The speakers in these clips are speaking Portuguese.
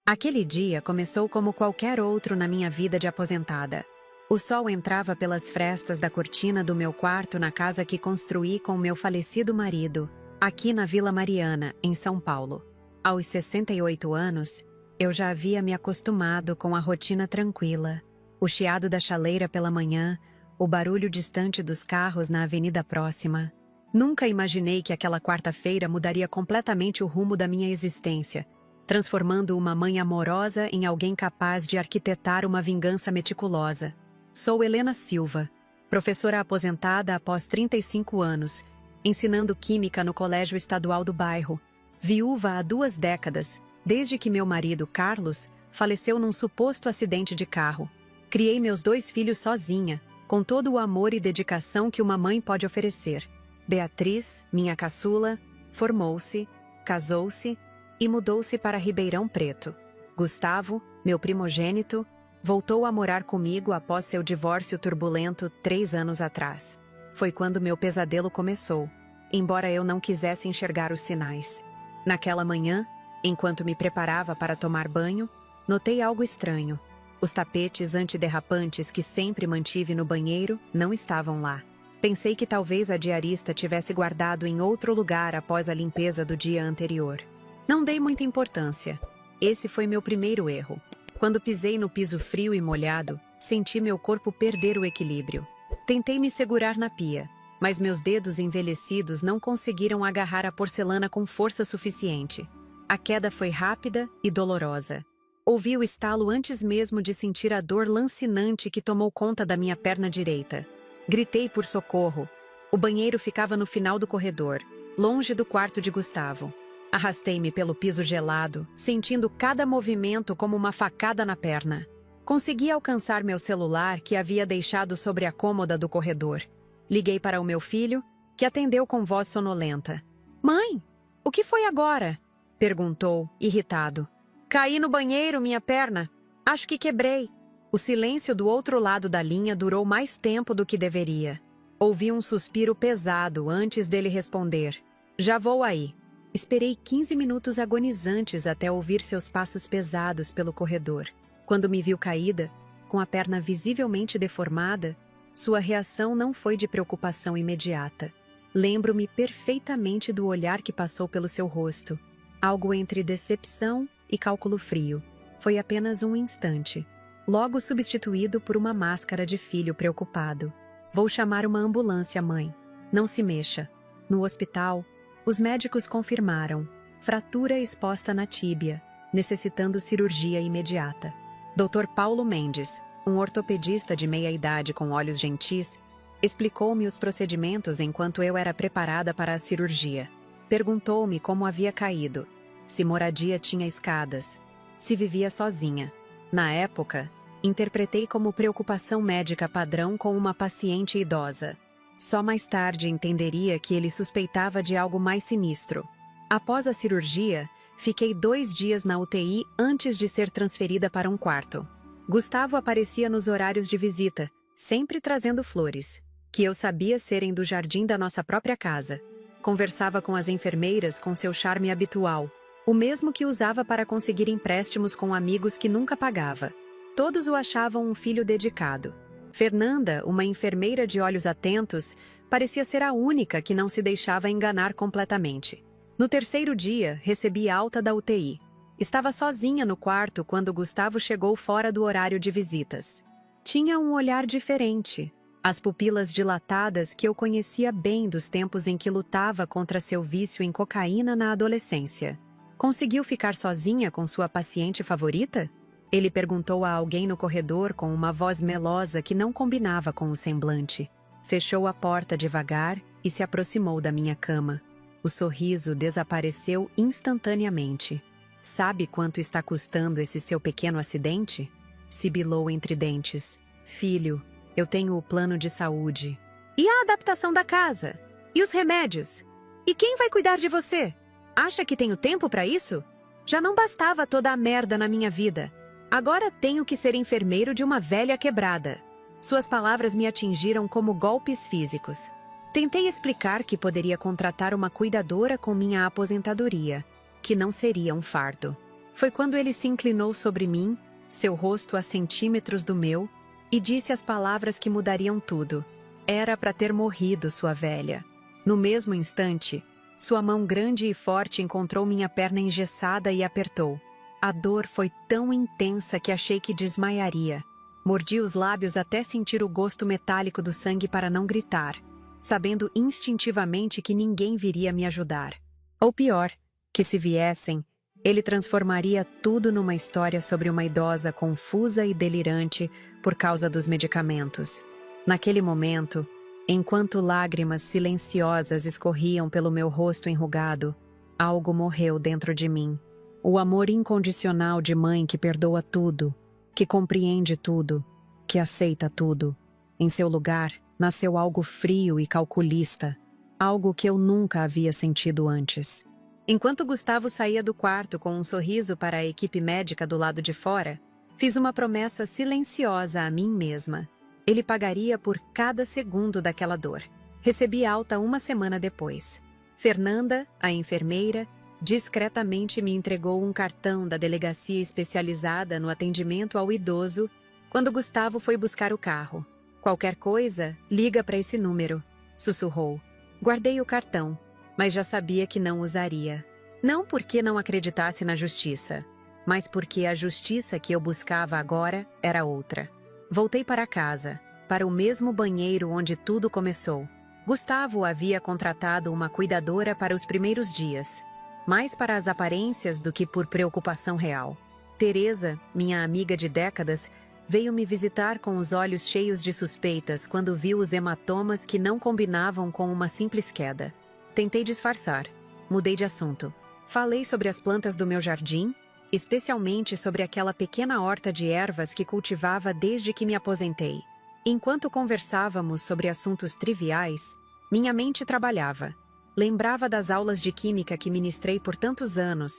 Aquele dia começou como qualquer outro na minha vida de aposentada. O sol entrava pelas frestas da cortina do meu quarto na casa que construí com meu falecido marido, aqui na Vila Mariana, em São Paulo. Aos 68 anos, eu já havia me acostumado com a rotina tranquila, o chiado da chaleira pela manhã, o barulho distante dos carros na avenida próxima. Nunca imaginei que aquela quarta-feira mudaria completamente o rumo da minha existência, transformando uma mãe amorosa em alguém capaz de arquitetar uma vingança meticulosa. Sou Helena Silva, professora aposentada após 35 anos, ensinando química no Colégio Estadual do bairro, viúva há 2 décadas, desde que meu marido, Carlos, faleceu num suposto acidente de carro. Criei meus 2 filhos sozinha, com todo o amor e dedicação que uma mãe pode oferecer. Beatriz, minha caçula, formou-se, casou-se e mudou-se para Ribeirão Preto. Gustavo, meu primogênito, voltou a morar comigo após seu divórcio turbulento 3 anos atrás. Foi quando meu pesadelo começou, embora eu não quisesse enxergar os sinais. Naquela manhã, enquanto me preparava para tomar banho, notei algo estranho. Os tapetes antiderrapantes que sempre mantive no banheiro não estavam lá. Pensei que talvez a diarista tivesse guardado em outro lugar após a limpeza do dia anterior. Não dei muita importância. Esse foi meu primeiro erro. Quando pisei no piso frio e molhado, senti meu corpo perder o equilíbrio. Tentei me segurar na pia, mas meus dedos envelhecidos não conseguiram agarrar a porcelana com força suficiente. A queda foi rápida e dolorosa. Ouvi o estalo antes mesmo de sentir a dor lancinante que tomou conta da minha perna direita. Gritei por socorro. O banheiro ficava no final do corredor, longe do quarto de Gustavo. Arrastei-me pelo piso gelado, sentindo cada movimento como uma facada na perna. Consegui alcançar meu celular, que havia deixado sobre a cômoda do corredor. Liguei para o meu filho, que atendeu com voz sonolenta. "Mãe, o que foi agora?" perguntou, irritado. "Caí no banheiro, minha perna. Acho que quebrei." O silêncio do outro lado da linha durou mais tempo do que deveria. Ouvi um suspiro pesado antes dele responder. "Já vou aí." Esperei 15 minutos agonizantes até ouvir seus passos pesados pelo corredor. Quando me viu caída, com a perna visivelmente deformada, sua reação não foi de preocupação imediata. Lembro-me perfeitamente do olhar que passou pelo seu rosto. Algo entre decepção e cálculo frio. Foi apenas um instante, logo substituído por uma máscara de filho preocupado. "Vou chamar uma ambulância, mãe. Não se mexa." No hospital, os médicos confirmaram fratura exposta na tíbia, necessitando cirurgia imediata. Dr. Paulo Mendes, um ortopedista de meia-idade com olhos gentis, explicou-me os procedimentos enquanto eu era preparada para a cirurgia. Perguntou-me como havia caído, se moradia tinha escadas, se vivia sozinha. Na época, interpretei como preocupação médica padrão com uma paciente idosa. Só mais tarde entenderia que ele suspeitava de algo mais sinistro. Após a cirurgia, fiquei 2 dias na UTI antes de ser transferida para um quarto. Gustavo aparecia nos horários de visita, sempre trazendo flores, que eu sabia serem do jardim da nossa própria casa. Conversava com as enfermeiras com seu charme habitual, o mesmo que usava para conseguir empréstimos com amigos que nunca pagava. Todos o achavam um filho dedicado. Fernanda, uma enfermeira de olhos atentos, parecia ser a única que não se deixava enganar completamente. No 3º dia, recebi alta da UTI. Estava sozinha no quarto quando Gustavo chegou fora do horário de visitas. Tinha um olhar diferente, as pupilas dilatadas que eu conhecia bem dos tempos em que lutava contra seu vício em cocaína na adolescência. "Conseguiu ficar sozinha com sua paciente favorita?" Ele perguntou a alguém no corredor com uma voz melosa que não combinava com o semblante. Fechou a porta devagar e se aproximou da minha cama. O sorriso desapareceu instantaneamente. "Sabe quanto está custando esse seu pequeno acidente?" Sibilou entre dentes. "Filho, eu tenho o plano de saúde." "E a adaptação da casa? E os remédios? E quem vai cuidar de você? Acha que tenho tempo para isso? Já não bastava toda a merda na minha vida. Agora tenho que ser enfermeiro de uma velha quebrada." Suas palavras me atingiram como golpes físicos. Tentei explicar que poderia contratar uma cuidadora com minha aposentadoria, que não seria um fardo. Foi quando ele se inclinou sobre mim, seu rosto a centímetros do meu, e disse as palavras que mudariam tudo. Era para ter morrido, sua velha. No mesmo instante, sua mão grande e forte encontrou minha perna engessada e apertou. A dor foi tão intensa que achei que desmaiaria. Mordi os lábios até sentir o gosto metálico do sangue para não gritar, sabendo instintivamente que ninguém viria me ajudar. Ou pior, que se viessem, ele transformaria tudo numa história sobre uma idosa confusa e delirante por causa dos medicamentos. Naquele momento, enquanto lágrimas silenciosas escorriam pelo meu rosto enrugado, algo morreu dentro de mim. O amor incondicional de mãe que perdoa tudo, que compreende tudo, que aceita tudo. Em seu lugar, nasceu algo frio e calculista, algo que eu nunca havia sentido antes. Enquanto Gustavo saía do quarto com um sorriso para a equipe médica do lado de fora, fiz uma promessa silenciosa a mim mesma. Ele pagaria por cada segundo daquela dor. Recebi alta uma semana depois. Fernanda, a enfermeira, discretamente me entregou um cartão da delegacia especializada no atendimento ao idoso quando Gustavo foi buscar o carro. Qualquer coisa, liga para esse número, sussurrou. Guardei o cartão, mas já sabia que não usaria. Não porque não acreditasse na justiça, mas porque a justiça que eu buscava agora era outra. Voltei para casa, para o mesmo banheiro onde tudo começou. Gustavo havia contratado uma cuidadora para os primeiros dias, mais para as aparências do que por preocupação real. Teresa, minha amiga de décadas, veio me visitar com os olhos cheios de suspeitas quando viu os hematomas que não combinavam com uma simples queda. Tentei disfarçar. Mudei de assunto. Falei sobre as plantas do meu jardim, especialmente sobre aquela pequena horta de ervas que cultivava desde que me aposentei. Enquanto conversávamos sobre assuntos triviais, minha mente trabalhava. Lembrava das aulas de química que ministrei por tantos anos,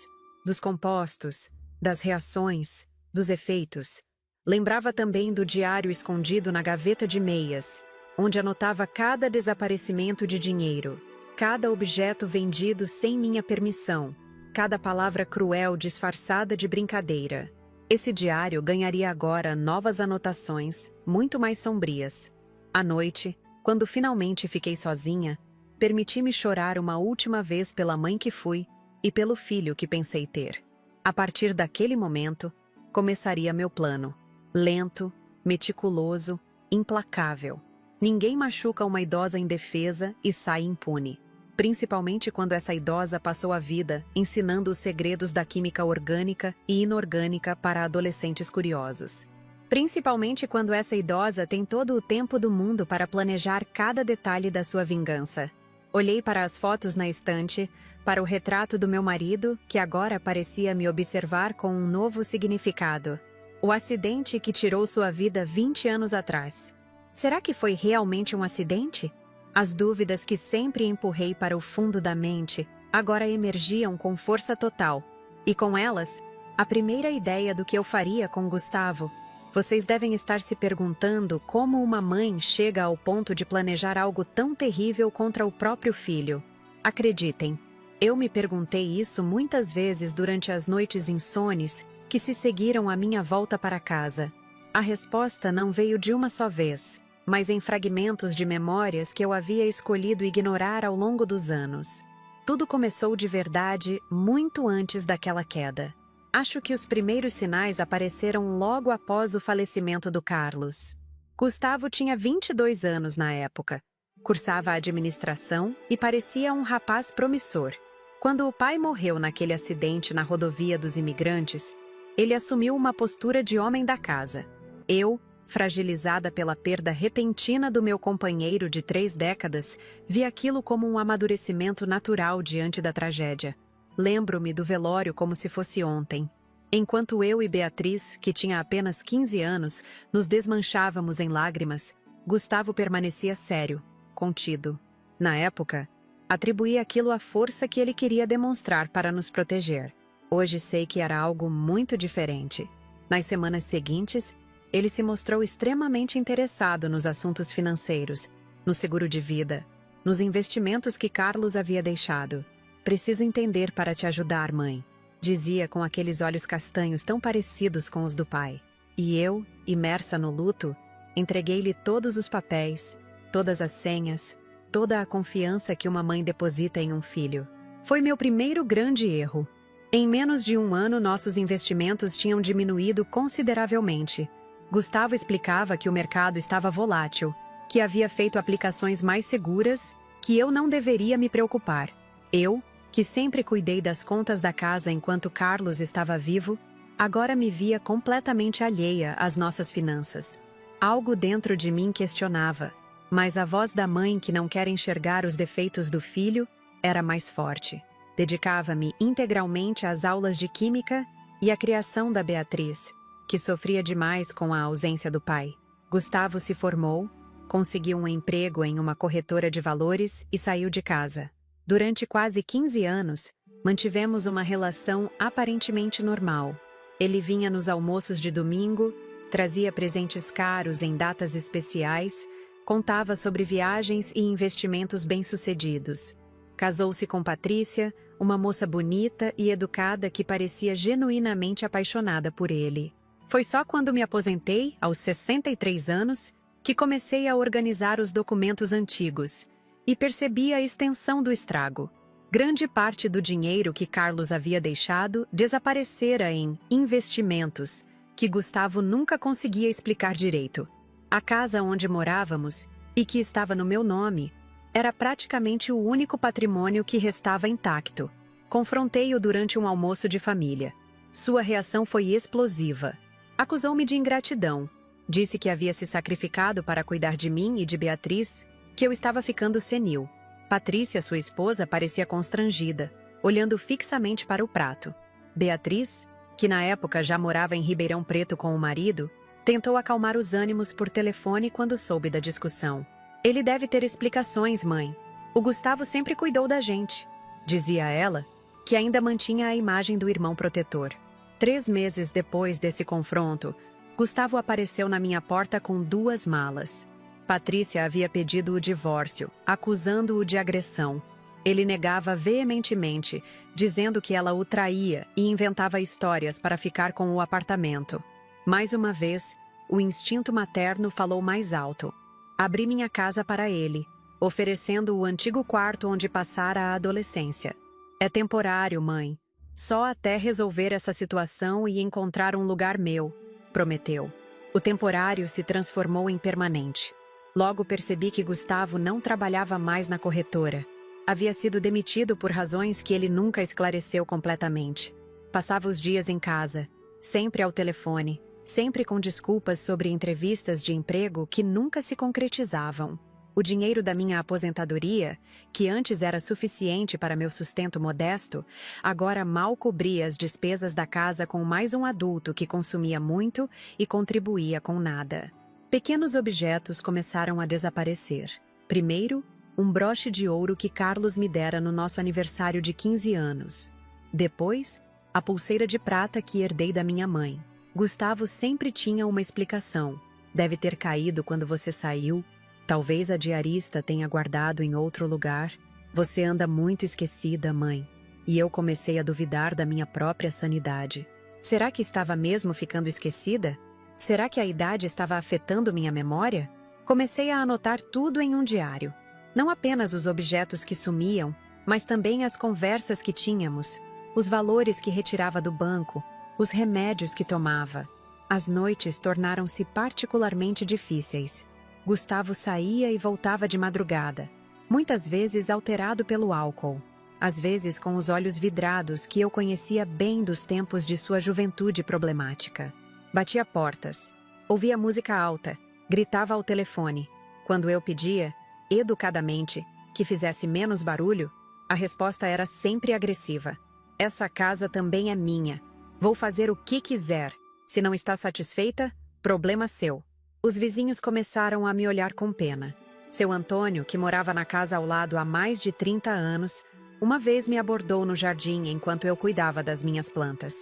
dos compostos, das reações, dos efeitos. Lembrava também do diário escondido na gaveta de meias, onde anotava cada desaparecimento de dinheiro, cada objeto vendido sem minha permissão, cada palavra cruel disfarçada de brincadeira. Esse diário ganharia agora novas anotações, muito mais sombrias. À noite, quando finalmente fiquei sozinha, permiti-me chorar uma última vez pela mãe que fui e pelo filho que pensei ter. A partir daquele momento, começaria meu plano. Lento, meticuloso, implacável. Ninguém machuca uma idosa indefesa e sai impune. Principalmente quando essa idosa passou a vida ensinando os segredos da química orgânica e inorgânica para adolescentes curiosos. Principalmente quando essa idosa tem todo o tempo do mundo para planejar cada detalhe da sua vingança. Olhei para as fotos na estante, para o retrato do meu marido, que agora parecia me observar com um novo significado. O acidente que tirou sua vida 20 anos atrás. Será que foi realmente um acidente? As dúvidas que sempre empurrei para o fundo da mente agora emergiam com força total. E com elas, a primeira ideia do que eu faria com Gustavo. Vocês devem estar se perguntando como uma mãe chega ao ponto de planejar algo tão terrível contra o próprio filho. Acreditem, eu me perguntei isso muitas vezes durante as noites insones que se seguiram à minha volta para casa. A resposta não veio de uma só vez, mas em fragmentos de memórias que eu havia escolhido ignorar ao longo dos anos. Tudo começou de verdade muito antes daquela queda. Acho que os primeiros sinais apareceram logo após o falecimento do Carlos. Gustavo tinha 22 anos na época. Cursava administração e parecia um rapaz promissor. Quando o pai morreu naquele acidente na rodovia dos imigrantes, ele assumiu uma postura de homem da casa. Eu, fragilizada pela perda repentina do meu companheiro de 3 décadas, vi aquilo como um amadurecimento natural diante da tragédia. Lembro-me do velório como se fosse ontem. Enquanto eu e Beatriz, que tinha apenas 15 anos, nos desmanchávamos em lágrimas, Gustavo permanecia sério, contido. Na época, atribuí aquilo à força que ele queria demonstrar para nos proteger. Hoje sei que era algo muito diferente. Nas semanas seguintes, ele se mostrou extremamente interessado nos assuntos financeiros, no seguro de vida, nos investimentos que Carlos havia deixado. Preciso entender para te ajudar, mãe. dizia com aqueles olhos castanhos tão parecidos com os do pai. E eu, imersa no luto, entreguei-lhe todos os papéis, todas as senhas, toda a confiança que uma mãe deposita em um filho. Foi meu primeiro grande erro. Em menos de um ano, nossos investimentos tinham diminuído consideravelmente. Gustavo explicava que o mercado estava volátil, que havia feito aplicações mais seguras, que eu não deveria me preocupar. Eu, que sempre cuidei das contas da casa enquanto Carlos estava vivo, agora me via completamente alheia às nossas finanças. Algo dentro de mim questionava, mas a voz da mãe que não quer enxergar os defeitos do filho era mais forte. Dedicava-me integralmente às aulas de química e à criação da Beatriz, que sofria demais com a ausência do pai. Gustavo se formou, conseguiu um emprego em uma corretora de valores e saiu de casa. Durante quase 15 anos, mantivemos uma relação aparentemente normal. Ele vinha nos almoços de domingo, trazia presentes caros em datas especiais, contava sobre viagens e investimentos bem-sucedidos. Casou-se com Patrícia, uma moça bonita e educada que parecia genuinamente apaixonada por ele. Foi só quando me aposentei, aos 63 anos, que comecei a organizar os documentos antigos e percebi a extensão do estrago. Grande parte do dinheiro que Carlos havia deixado desaparecera em investimentos, que Gustavo nunca conseguia explicar direito. A casa onde morávamos, e que estava no meu nome, era praticamente o único patrimônio que restava intacto. Confrontei-o durante um almoço de família. Sua reação foi explosiva. Acusou-me de ingratidão. Disse que havia se sacrificado para cuidar de mim e de Beatriz, que eu estava ficando senil. Patrícia, sua esposa, parecia constrangida, olhando fixamente para o prato. Beatriz, que na época já morava em Ribeirão Preto com o marido, tentou acalmar os ânimos por telefone quando soube da discussão. Ele deve ter explicações, mãe. O Gustavo sempre cuidou da gente, dizia ela, que ainda mantinha a imagem do irmão protetor. 3 meses depois desse confronto, Gustavo apareceu na minha porta com 2 malas. Patrícia havia pedido o divórcio, acusando-o de agressão. Ele negava veementemente, dizendo que ela o traía e inventava histórias para ficar com o apartamento. Mais uma vez, o instinto materno falou mais alto. Abri minha casa para ele, oferecendo o antigo quarto onde passara a adolescência. É temporário, mãe. Só até resolver essa situação e encontrar um lugar meu, prometeu. O temporário se transformou em permanente. Logo percebi que Gustavo não trabalhava mais na corretora. Havia sido demitido por razões que ele nunca esclareceu completamente. Passava os dias em casa, sempre ao telefone, sempre com desculpas sobre entrevistas de emprego que nunca se concretizavam. O dinheiro da minha aposentadoria, que antes era suficiente para meu sustento modesto, agora mal cobria as despesas da casa com mais um adulto que consumia muito e contribuía com nada. Pequenos objetos começaram a desaparecer. Primeiro, um broche de ouro que Carlos me dera no nosso aniversário de 15 anos. Depois, a pulseira de prata que herdei da minha mãe. Gustavo sempre tinha uma explicação. Deve ter caído quando você saiu. Talvez a diarista tenha guardado em outro lugar. Você anda muito esquecida, mãe. E eu comecei a duvidar da minha própria sanidade. Será que estava mesmo ficando esquecida? Será que a idade estava afetando minha memória? Comecei a anotar tudo em um diário. Não apenas os objetos que sumiam, mas também as conversas que tínhamos, os valores que retirava do banco, os remédios que tomava. As noites tornaram-se particularmente difíceis. Gustavo saía e voltava de madrugada, muitas vezes alterado pelo álcool, às vezes com os olhos vidrados que eu conhecia bem dos tempos de sua juventude problemática. Batia portas, ouvia música alta, gritava ao telefone. Quando eu pedia, educadamente, que fizesse menos barulho, a resposta era sempre agressiva. Essa casa também é minha. Vou fazer o que quiser. Se não está satisfeita, problema seu. Os vizinhos começaram a me olhar com pena. Seu Antônio, que morava na casa ao lado há mais de 30 anos, uma vez me abordou no jardim enquanto eu cuidava das minhas plantas.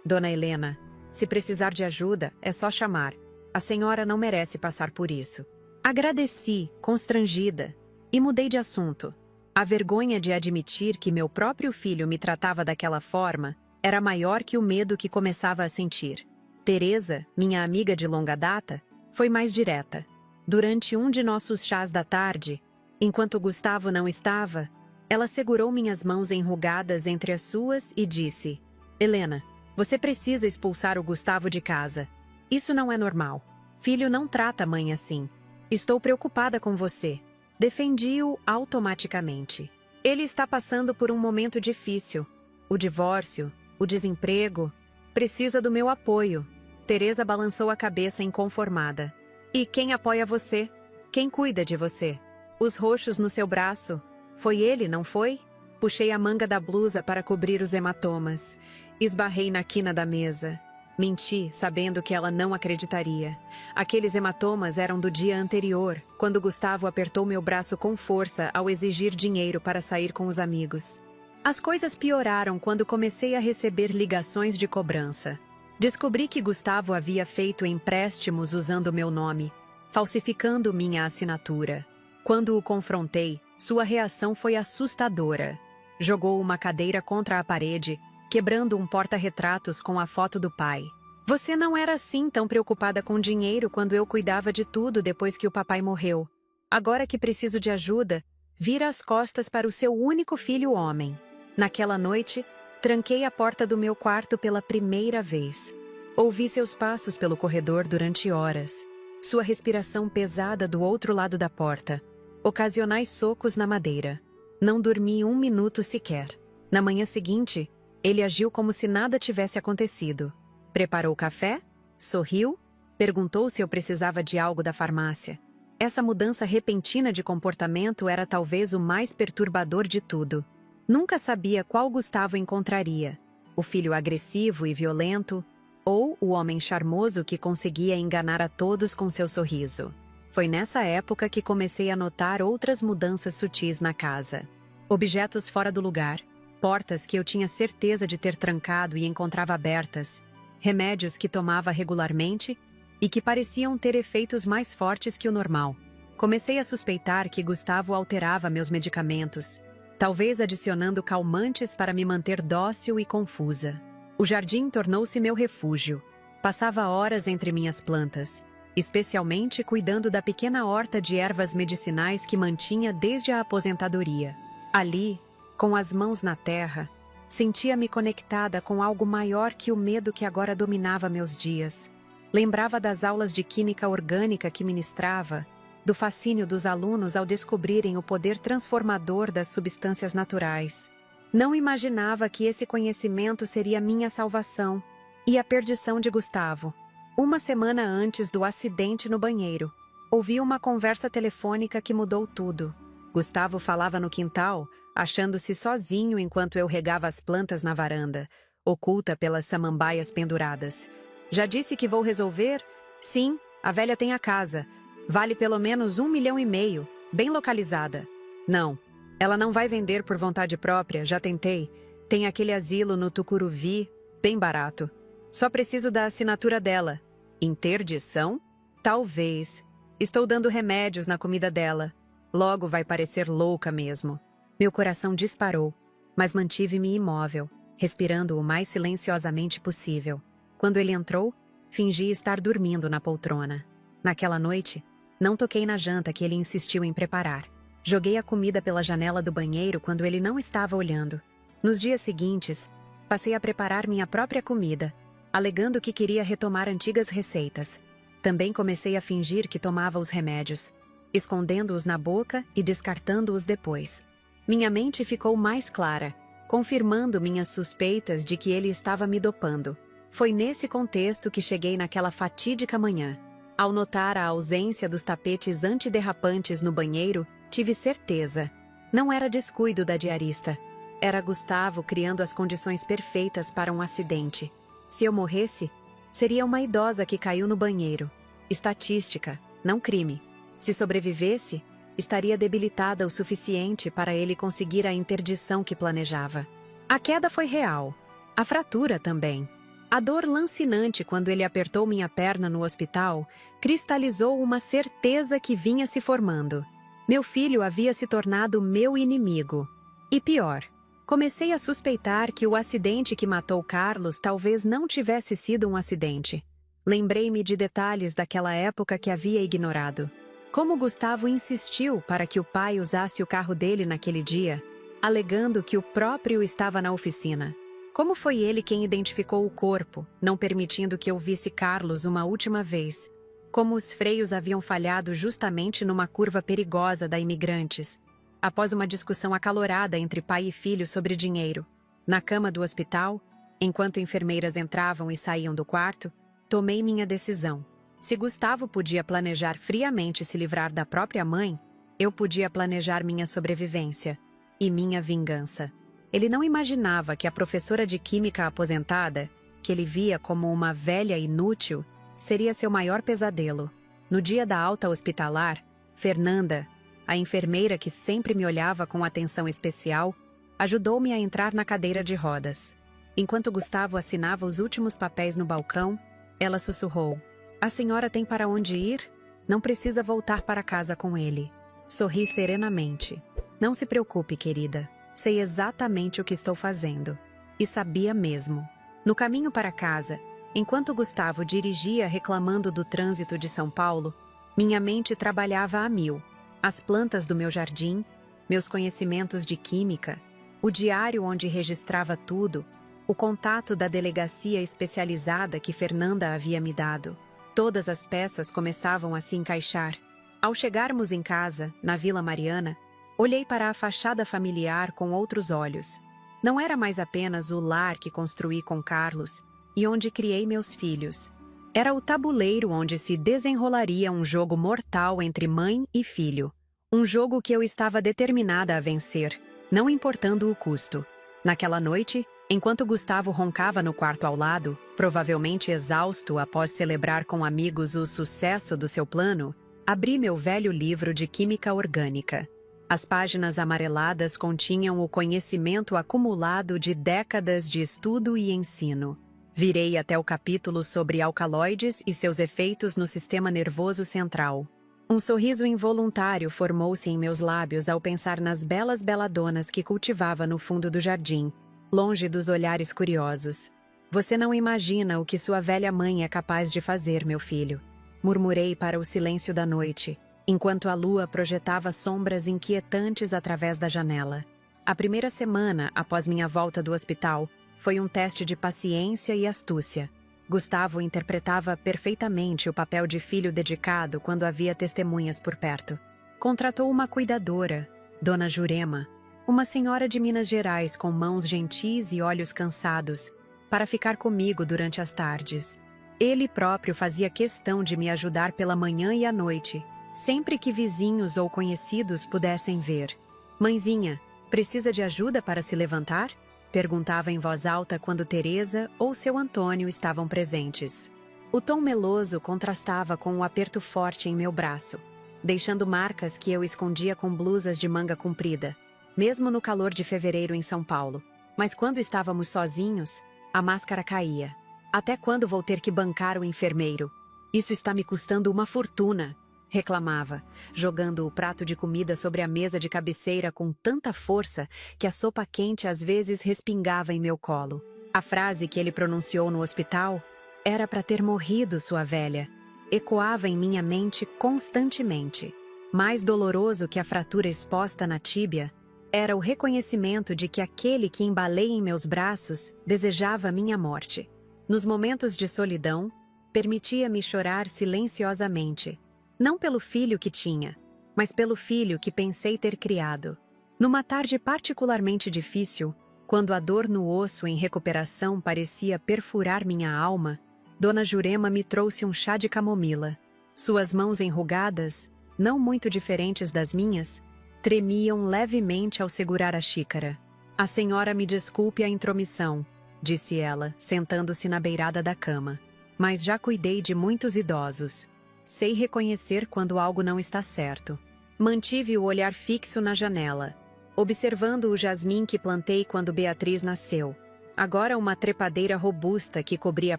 Dona Helena, se precisar de ajuda, é só chamar. A senhora não merece passar por isso. Agradeci, constrangida, e mudei de assunto. A vergonha de admitir que meu próprio filho me tratava daquela forma era maior que o medo que começava a sentir. Teresa, minha amiga de longa data, foi mais direta. Durante um de nossos chás da tarde, enquanto Gustavo não estava, ela segurou minhas mãos enrugadas entre as suas e disse: Helena, você precisa expulsar o Gustavo de casa. Isso não é normal. Filho não trata a mãe assim. Estou preocupada com você. Defendi-o automaticamente. Ele está passando por um momento difícil. O divórcio, o desemprego. Precisa do meu apoio. Teresa balançou a cabeça inconformada. E quem apoia você? Quem cuida de você? Os roxos no seu braço. Foi ele, não foi? Puxei a manga da blusa para cobrir os hematomas. Esbarrei na quina da mesa. Menti, sabendo que ela não acreditaria. Aqueles hematomas eram do dia anterior, quando Gustavo apertou meu braço com força ao exigir dinheiro para sair com os amigos. As coisas pioraram quando comecei a receber ligações de cobrança. Descobri que Gustavo havia feito empréstimos usando meu nome, falsificando minha assinatura. Quando o confrontei, sua reação foi assustadora. Jogou uma cadeira contra a parede, quebrando um porta-retratos com a foto do pai. Você não era assim tão preocupada com dinheiro quando eu cuidava de tudo depois que o papai morreu. Agora que preciso de ajuda, vira as costas para o seu único filho homem. Naquela noite, tranquei a porta do meu quarto pela primeira vez. Ouvi seus passos pelo corredor durante horas. Sua respiração pesada do outro lado da porta. Ocasionais socos na madeira. Não dormi um minuto sequer. Na manhã seguinte, ele agiu como se nada tivesse acontecido. Preparou café, sorriu, perguntou se eu precisava de algo da farmácia. Essa mudança repentina de comportamento era talvez o mais perturbador de tudo. Nunca sabia qual Gustavo encontraria: o filho agressivo e violento, ou o homem charmoso que conseguia enganar a todos com seu sorriso. Foi nessa época que comecei a notar outras mudanças sutis na casa. Objetos fora do lugar, portas que eu tinha certeza de ter trancado e encontrava abertas, remédios que tomava regularmente e que pareciam ter efeitos mais fortes que o normal. Comecei a suspeitar que Gustavo alterava meus medicamentos, talvez adicionando calmantes para me manter dócil e confusa. O jardim tornou-se meu refúgio. Passava horas entre minhas plantas, especialmente cuidando da pequena horta de ervas medicinais que mantinha desde a aposentadoria. Ali, com as mãos na terra, sentia-me conectada com algo maior que o medo que agora dominava meus dias. Lembrava das aulas de química orgânica que ministrava, do fascínio dos alunos ao descobrirem o poder transformador das substâncias naturais. Não imaginava que esse conhecimento seria minha salvação e a perdição de Gustavo. Uma semana antes do acidente no banheiro, ouvi uma conversa telefônica que mudou tudo. Gustavo falava no quintal, achando-se sozinho enquanto eu regava as plantas na varanda, oculta pelas samambaias penduradas. Já disse que vou resolver? Sim, a velha tem a casa. Vale pelo menos 1,5 milhão, bem localizada. Não, ela não vai vender por vontade própria, já tentei. Tem aquele asilo no Tucuruvi, bem barato. Só preciso da assinatura dela. Interdição? Talvez. Estou dando remédios na comida dela. Logo vai parecer louca mesmo. Meu coração disparou, mas mantive-me imóvel, respirando o mais silenciosamente possível. Quando ele entrou, fingi estar dormindo na poltrona. Naquela noite, não toquei na janta que ele insistiu em preparar. Joguei a comida pela janela do banheiro quando ele não estava olhando. Nos dias seguintes, passei a preparar minha própria comida, alegando que queria retomar antigas receitas. Também comecei a fingir que tomava os remédios, escondendo-os na boca e descartando-os depois. Minha mente ficou mais clara, confirmando minhas suspeitas de que ele estava me dopando. Foi nesse contexto que cheguei naquela fatídica manhã. Ao notar a ausência dos tapetes antiderrapantes no banheiro, tive certeza. Não era descuido da diarista. Era Gustavo criando as condições perfeitas para um acidente. Se eu morresse, seria uma idosa que caiu no banheiro. Estatística, não crime. Se sobrevivesse, estaria debilitada o suficiente para ele conseguir a interdição que planejava. A queda foi real. A fratura também. A dor lancinante quando ele apertou minha perna no hospital cristalizou uma certeza que vinha se formando. Meu filho havia se tornado meu inimigo. E pior, Comecei a suspeitar que o acidente que matou Carlos talvez não tivesse sido um acidente. Lembrei-me de detalhes daquela época que havia ignorado. Como Gustavo insistiu para que o pai usasse o carro dele naquele dia, alegando que o próprio estava na oficina. Como foi ele quem identificou o corpo, não permitindo que eu visse Carlos uma última vez. Como os freios haviam falhado justamente numa curva perigosa da Imigrantes, após uma discussão acalorada entre pai e filho sobre dinheiro. Na cama do hospital, enquanto enfermeiras entravam e saíam do quarto, tomei minha decisão. Se Gustavo podia planejar friamente se livrar da própria mãe, eu podia planejar minha sobrevivência e minha vingança. Ele não imaginava que a professora de química aposentada, que ele via como uma velha inútil, seria seu maior pesadelo. No dia da alta hospitalar, Fernanda, a enfermeira que sempre me olhava com atenção especial, ajudou-me a entrar na cadeira de rodas. Enquanto Gustavo assinava os últimos papéis no balcão, ela sussurrou: "A senhora tem para onde ir? Não precisa voltar para casa com ele." Sorri serenamente. "Não se preocupe, querida. Sei exatamente o que estou fazendo." E sabia mesmo. No caminho para casa, enquanto Gustavo dirigia reclamando do trânsito de São Paulo, minha mente trabalhava a mil. As plantas do meu jardim, meus conhecimentos de química, o diário onde registrava tudo, o contato da delegacia especializada que Fernanda havia me dado. Todas as peças começavam a se encaixar. Ao chegarmos em casa, na Vila Mariana, olhei para a fachada familiar com outros olhos. Não era mais apenas o lar que construí com Carlos e onde criei meus filhos. Era o tabuleiro onde se desenrolaria um jogo mortal entre mãe e filho. Um jogo que eu estava determinada a vencer, não importando o custo. Naquela noite, enquanto Gustavo roncava no quarto ao lado, provavelmente exausto após celebrar com amigos o sucesso do seu plano, abri meu velho livro de química orgânica. As páginas amareladas continham o conhecimento acumulado de décadas de estudo e ensino. Virei até o capítulo sobre alcaloides e seus efeitos no sistema nervoso central. Um sorriso involuntário formou-se em meus lábios ao pensar nas belas beladonas que cultivava no fundo do jardim, longe dos olhares curiosos. "Você não imagina o que sua velha mãe é capaz de fazer, meu filho", murmurei para o silêncio da noite, enquanto a lua projetava sombras inquietantes através da janela. A primeira semana, após minha volta do hospital, foi um teste de paciência e astúcia. Gustavo interpretava perfeitamente o papel de filho dedicado quando havia testemunhas por perto. Contratou uma cuidadora, Dona Jurema, uma senhora de Minas Gerais com mãos gentis e olhos cansados, para ficar comigo durante as tardes. Ele próprio fazia questão de me ajudar pela manhã e à noite, sempre que vizinhos ou conhecidos pudessem ver. "Mãezinha, precisa de ajuda para se levantar?" perguntava em voz alta quando Teresa ou seu Antônio estavam presentes. O tom meloso contrastava com o aperto forte em meu braço, deixando marcas que eu escondia com blusas de manga comprida, mesmo no calor de fevereiro em São Paulo. Mas quando estávamos sozinhos, a máscara caía. "Até quando vou ter que bancar o enfermeiro? Isso está me custando uma fortuna", reclamava, jogando o prato de comida sobre a mesa de cabeceira com tanta força que a sopa quente às vezes respingava em meu colo. A frase que ele pronunciou no hospital, "Era para ter morrido, sua velha", ecoava em minha mente constantemente. Mais doloroso que a fratura exposta na tíbia, era o reconhecimento de que aquele que embalei em meus braços desejava minha morte. Nos momentos de solidão, permitia-me chorar silenciosamente, não pelo filho que tinha, mas pelo filho que pensei ter criado. Numa tarde particularmente difícil, quando a dor no osso em recuperação parecia perfurar minha alma, Dona Jurema me trouxe um chá de camomila. Suas mãos enrugadas, não muito diferentes das minhas, tremiam levemente ao segurar a xícara. "A senhora me desculpe a intromissão", disse ela, sentando-se na beirada da cama. "Mas já cuidei de muitos idosos. Sei reconhecer quando algo não está certo." Mantive o olhar fixo na janela, observando o jasmim que plantei quando Beatriz nasceu. Agora uma trepadeira robusta que cobria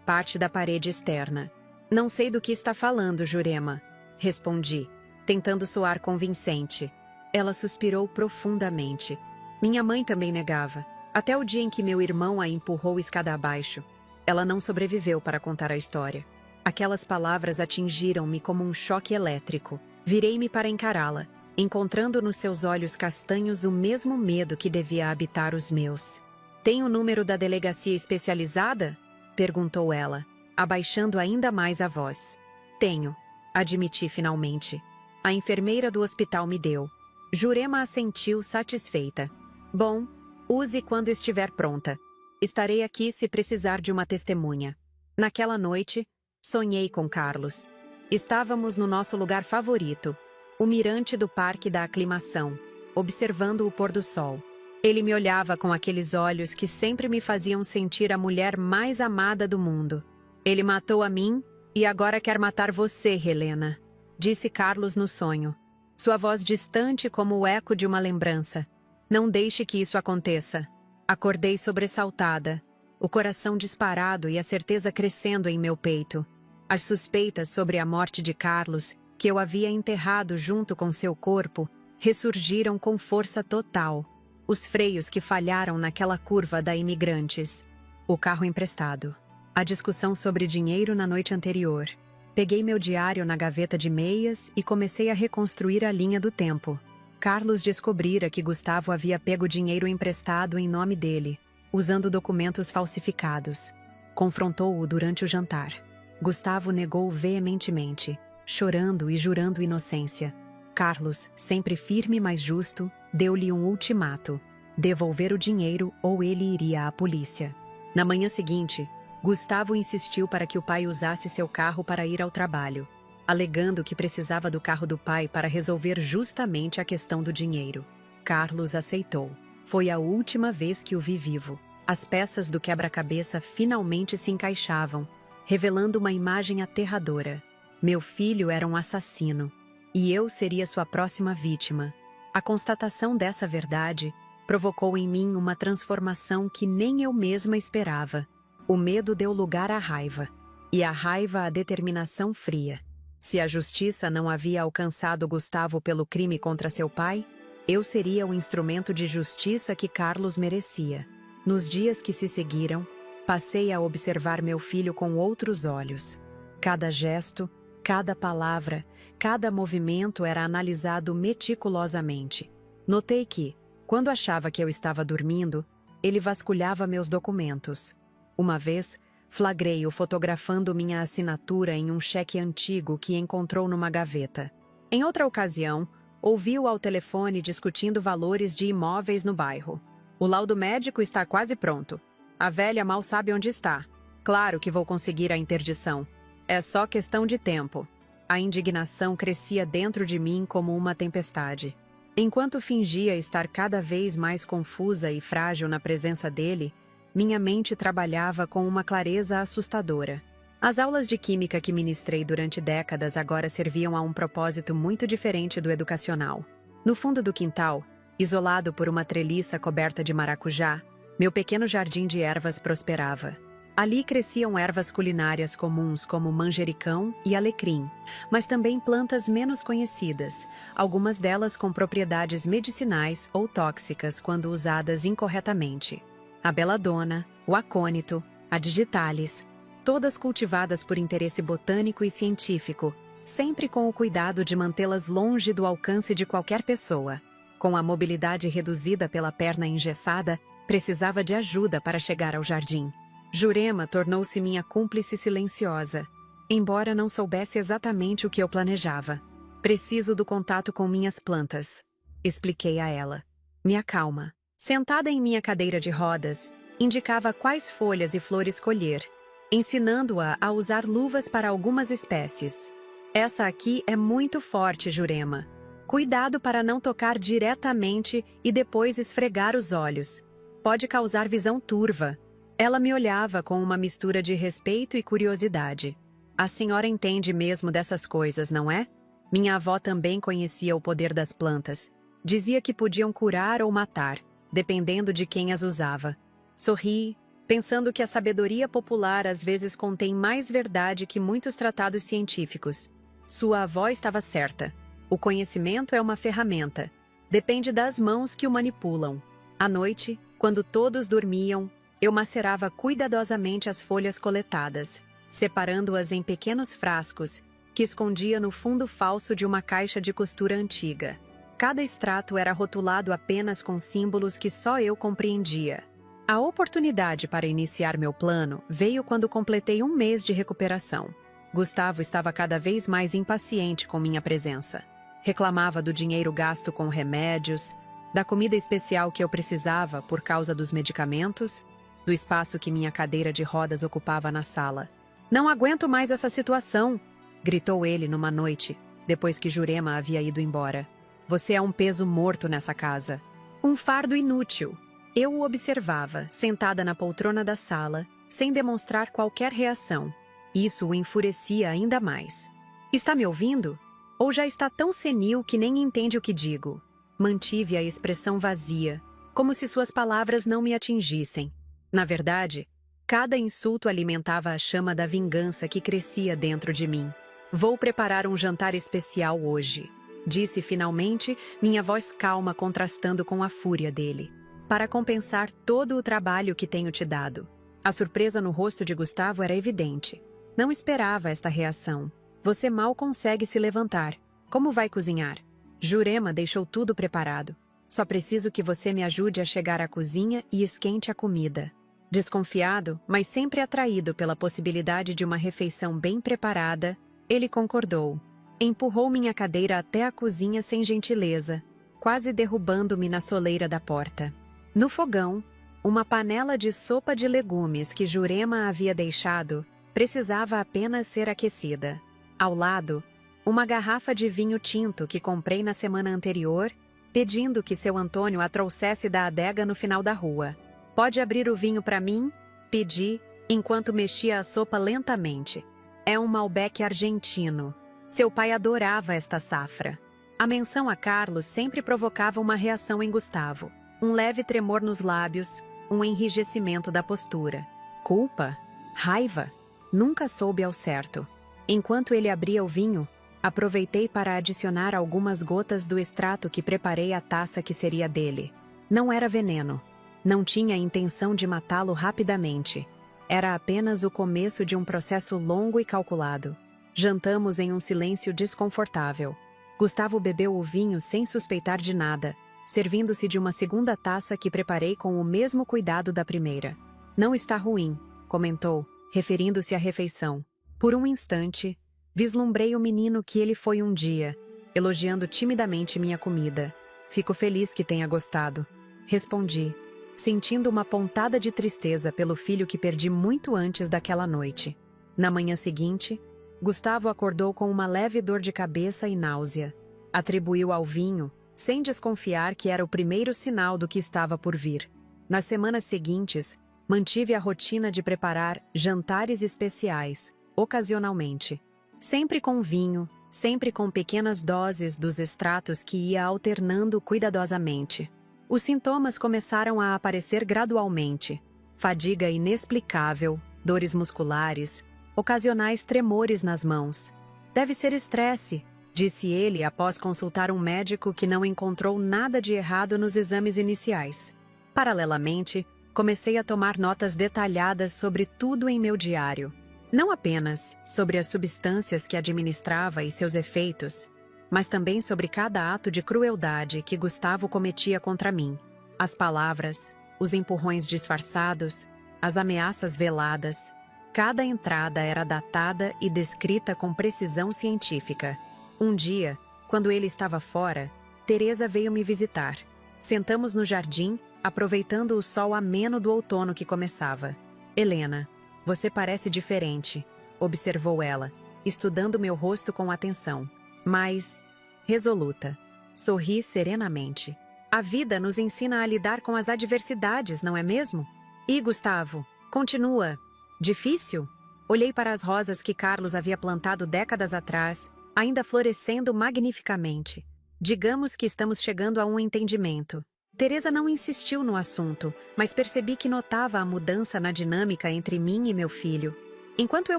parte da parede externa. "Não sei do que está falando, Jurema", respondi, tentando soar convincente. Ela suspirou profundamente. Minha mãe também negava. Até o dia em que meu irmão a empurrou escada abaixo. Ela não sobreviveu para contar a história. Aquelas palavras atingiram-me como um choque elétrico. Virei-me para encará-la, encontrando nos seus olhos castanhos o mesmo medo que devia habitar os meus. Tem o número da delegacia especializada? Perguntou ela, abaixando ainda mais a voz. Tenho, admiti finalmente. A enfermeira do hospital me deu. Jurema assentiu satisfeita. Bom, use quando estiver pronta. Estarei aqui se precisar de uma testemunha. Naquela noite, sonhei com Carlos. Estávamos no nosso lugar favorito, o mirante do Parque da Aclimação, observando o pôr do sol. Ele me olhava com aqueles olhos que sempre me faziam sentir a mulher mais amada do mundo. Ele matou a mim e agora quer matar você, Helena, disse Carlos no sonho. Sua voz distante como o eco de uma lembrança. Não deixe que isso aconteça. Acordei sobressaltada, o coração disparado e a certeza crescendo em meu peito. As suspeitas sobre a morte de Carlos, que eu havia enterrado junto com seu corpo, ressurgiram com força total. Os freios que falharam naquela curva da Imigrantes. O carro emprestado. A discussão sobre dinheiro na noite anterior. Peguei meu diário na gaveta de meias e comecei a reconstruir a linha do tempo. Carlos descobrira que Gustavo havia pego dinheiro emprestado em nome dele, usando documentos falsificados. Confrontou-o durante o jantar. Gustavo negou veementemente, chorando e jurando inocência. Carlos, sempre firme mas justo, deu-lhe um ultimato: devolver o dinheiro ou ele iria à polícia. Na manhã seguinte, Gustavo insistiu para que o pai usasse seu carro para ir ao trabalho, alegando que precisava do carro do pai para resolver justamente a questão do dinheiro. Carlos aceitou. Foi a última vez que o vi vivo. As peças do quebra-cabeça finalmente se encaixavam, revelando uma imagem aterradora. Meu filho era um assassino, e eu seria sua próxima vítima. A constatação dessa verdade provocou em mim uma transformação que nem eu mesma esperava. O medo deu lugar à raiva, e a raiva à determinação fria. Se a justiça não havia alcançado Gustavo pelo crime contra seu pai, eu seria o instrumento de justiça que Carlos merecia. Nos dias que se seguiram, passei a observar meu filho com outros olhos. Cada gesto, cada palavra, cada movimento era analisado meticulosamente. Notei que, quando achava que eu estava dormindo, ele vasculhava meus documentos. Uma vez, flagrei-o fotografando minha assinatura em um cheque antigo que encontrou numa gaveta. Em outra ocasião, ouvi-o ao telefone discutindo valores de imóveis no bairro. O laudo médico está quase pronto. A velha mal sabe onde está. Claro que vou conseguir a interdição. É só questão de tempo. A indignação crescia dentro de mim como uma tempestade. Enquanto fingia estar cada vez mais confusa e frágil na presença dele, minha mente trabalhava com uma clareza assustadora. As aulas de química que ministrei durante décadas agora serviam a um propósito muito diferente do educacional. No fundo do quintal, isolado por uma treliça coberta de maracujá, meu pequeno jardim de ervas prosperava. Ali cresciam ervas culinárias comuns como manjericão e alecrim, mas também plantas menos conhecidas, algumas delas com propriedades medicinais ou tóxicas quando usadas incorretamente. A beladona, o acônito, a digitalis, todas cultivadas por interesse botânico e científico, sempre com o cuidado de mantê-las longe do alcance de qualquer pessoa. Com a mobilidade reduzida pela perna engessada, precisava de ajuda para chegar ao jardim. Jurema tornou-se minha cúmplice silenciosa, embora não soubesse exatamente o que eu planejava. Preciso do contato com minhas plantas, expliquei a ela. Me acalma. Sentada em minha cadeira de rodas, indicava quais folhas e flores colher, ensinando-a a usar luvas para algumas espécies. Essa aqui é muito forte, Jurema. Cuidado para não tocar diretamente e depois esfregar os olhos. Pode causar visão turva. Ela me olhava com uma mistura de respeito e curiosidade. A senhora entende mesmo dessas coisas, não é? Minha avó também conhecia o poder das plantas. Dizia que podiam curar ou matar, dependendo de quem as usava. Sorri, pensando que a sabedoria popular às vezes contém mais verdade que muitos tratados científicos. Sua avó estava certa. O conhecimento é uma ferramenta. Depende das mãos que o manipulam. À noite, Quando todos dormiam, eu macerava cuidadosamente as folhas coletadas, separando-as em pequenos frascos que escondia no fundo falso de uma caixa de costura antiga. Cada extrato era rotulado apenas com símbolos que só eu compreendia. A oportunidade para iniciar meu plano veio quando completei 1 mês de recuperação. Gustavo estava cada vez mais impaciente com minha presença. Reclamava do dinheiro gasto com remédios, da comida especial que eu precisava por causa dos medicamentos, do espaço que minha cadeira de rodas ocupava na sala. "Não aguento mais essa situação", gritou ele numa noite, depois que Jurema havia ido embora. "Você é um peso morto nessa casa. Um fardo inútil." Eu o observava, sentada na poltrona da sala, sem demonstrar qualquer reação. Isso o enfurecia ainda mais. "Está me ouvindo? Ou já está tão senil que nem entende o que digo?" Mantive a expressão vazia, como se suas palavras não me atingissem. Na verdade, cada insulto alimentava a chama da vingança que crescia dentro de mim. "Vou preparar um jantar especial hoje", disse finalmente, minha voz calma contrastando com a fúria dele. "Para compensar todo o trabalho que tenho te dado." A surpresa no rosto de Gustavo era evidente. Não esperava esta reação. "Você mal consegue se levantar. Como vai cozinhar?" "Jurema deixou tudo preparado. Só preciso que você me ajude a chegar à cozinha e esquente a comida." Desconfiado, mas sempre atraído pela possibilidade de uma refeição bem preparada, ele concordou. Empurrou minha cadeira até a cozinha sem gentileza, quase derrubando-me na soleira da porta. No fogão, uma panela de sopa de legumes que Jurema havia deixado precisava apenas ser aquecida. Ao lado, uma garrafa de vinho tinto que comprei na semana anterior, pedindo que seu Antônio a trouxesse da adega no final da rua. "Pode abrir o vinho para mim?" pedi, enquanto mexia a sopa lentamente. É um Malbec argentino. Seu pai adorava esta safra. A menção a Carlos sempre provocava uma reação em Gustavo. Um leve tremor nos lábios, um enrijecimento da postura. Culpa? Raiva? Nunca soube ao certo. Enquanto ele abria o vinho, aproveitei para adicionar algumas gotas do extrato que preparei à taça que seria dele. Não era veneno. Não tinha a intenção de matá-lo rapidamente. Era apenas o começo de um processo longo e calculado. Jantamos em um silêncio desconfortável. Gustavo bebeu o vinho sem suspeitar de nada, servindo-se de uma segunda taça que preparei com o mesmo cuidado da primeira. "Não está ruim", comentou, referindo-se à refeição. Por um instante, vislumbrei o menino que ele foi um dia, elogiando timidamente minha comida. "Fico feliz que tenha gostado", respondi, sentindo uma pontada de tristeza pelo filho que perdi muito antes daquela noite. Na manhã seguinte, Gustavo acordou com uma leve dor de cabeça e náusea. Atribuiu ao vinho, sem desconfiar que era o primeiro sinal do que estava por vir. Nas semanas seguintes, mantive a rotina de preparar jantares especiais, ocasionalmente. Sempre com vinho, sempre com pequenas doses dos extratos que ia alternando cuidadosamente. Os sintomas começaram a aparecer gradualmente. Fadiga inexplicável, dores musculares, ocasionais tremores nas mãos. "Deve ser estresse", disse ele após consultar um médico que não encontrou nada de errado nos exames iniciais. Paralelamente, comecei a tomar notas detalhadas sobre tudo em meu diário. Não apenas sobre as substâncias que administrava e seus efeitos, mas também sobre cada ato de crueldade que Gustavo cometia contra mim. As palavras, os empurrões disfarçados, as ameaças veladas. Cada entrada era datada e descrita com precisão científica. Um dia, quando ele estava fora, Teresa veio me visitar. Sentamos no jardim, aproveitando o sol ameno do outono que começava. "Helena, você parece diferente", observou ela, estudando meu rosto com atenção. "Mas resoluta." Sorri serenamente. "A vida nos ensina a lidar com as adversidades, não é mesmo?" "E Gustavo, continua difícil?" Olhei para as rosas que Carlos havia plantado décadas atrás, ainda florescendo magnificamente. "Digamos que estamos chegando a um entendimento." Teresa não insistiu no assunto, mas percebi que notava a mudança na dinâmica entre mim e meu filho. Enquanto eu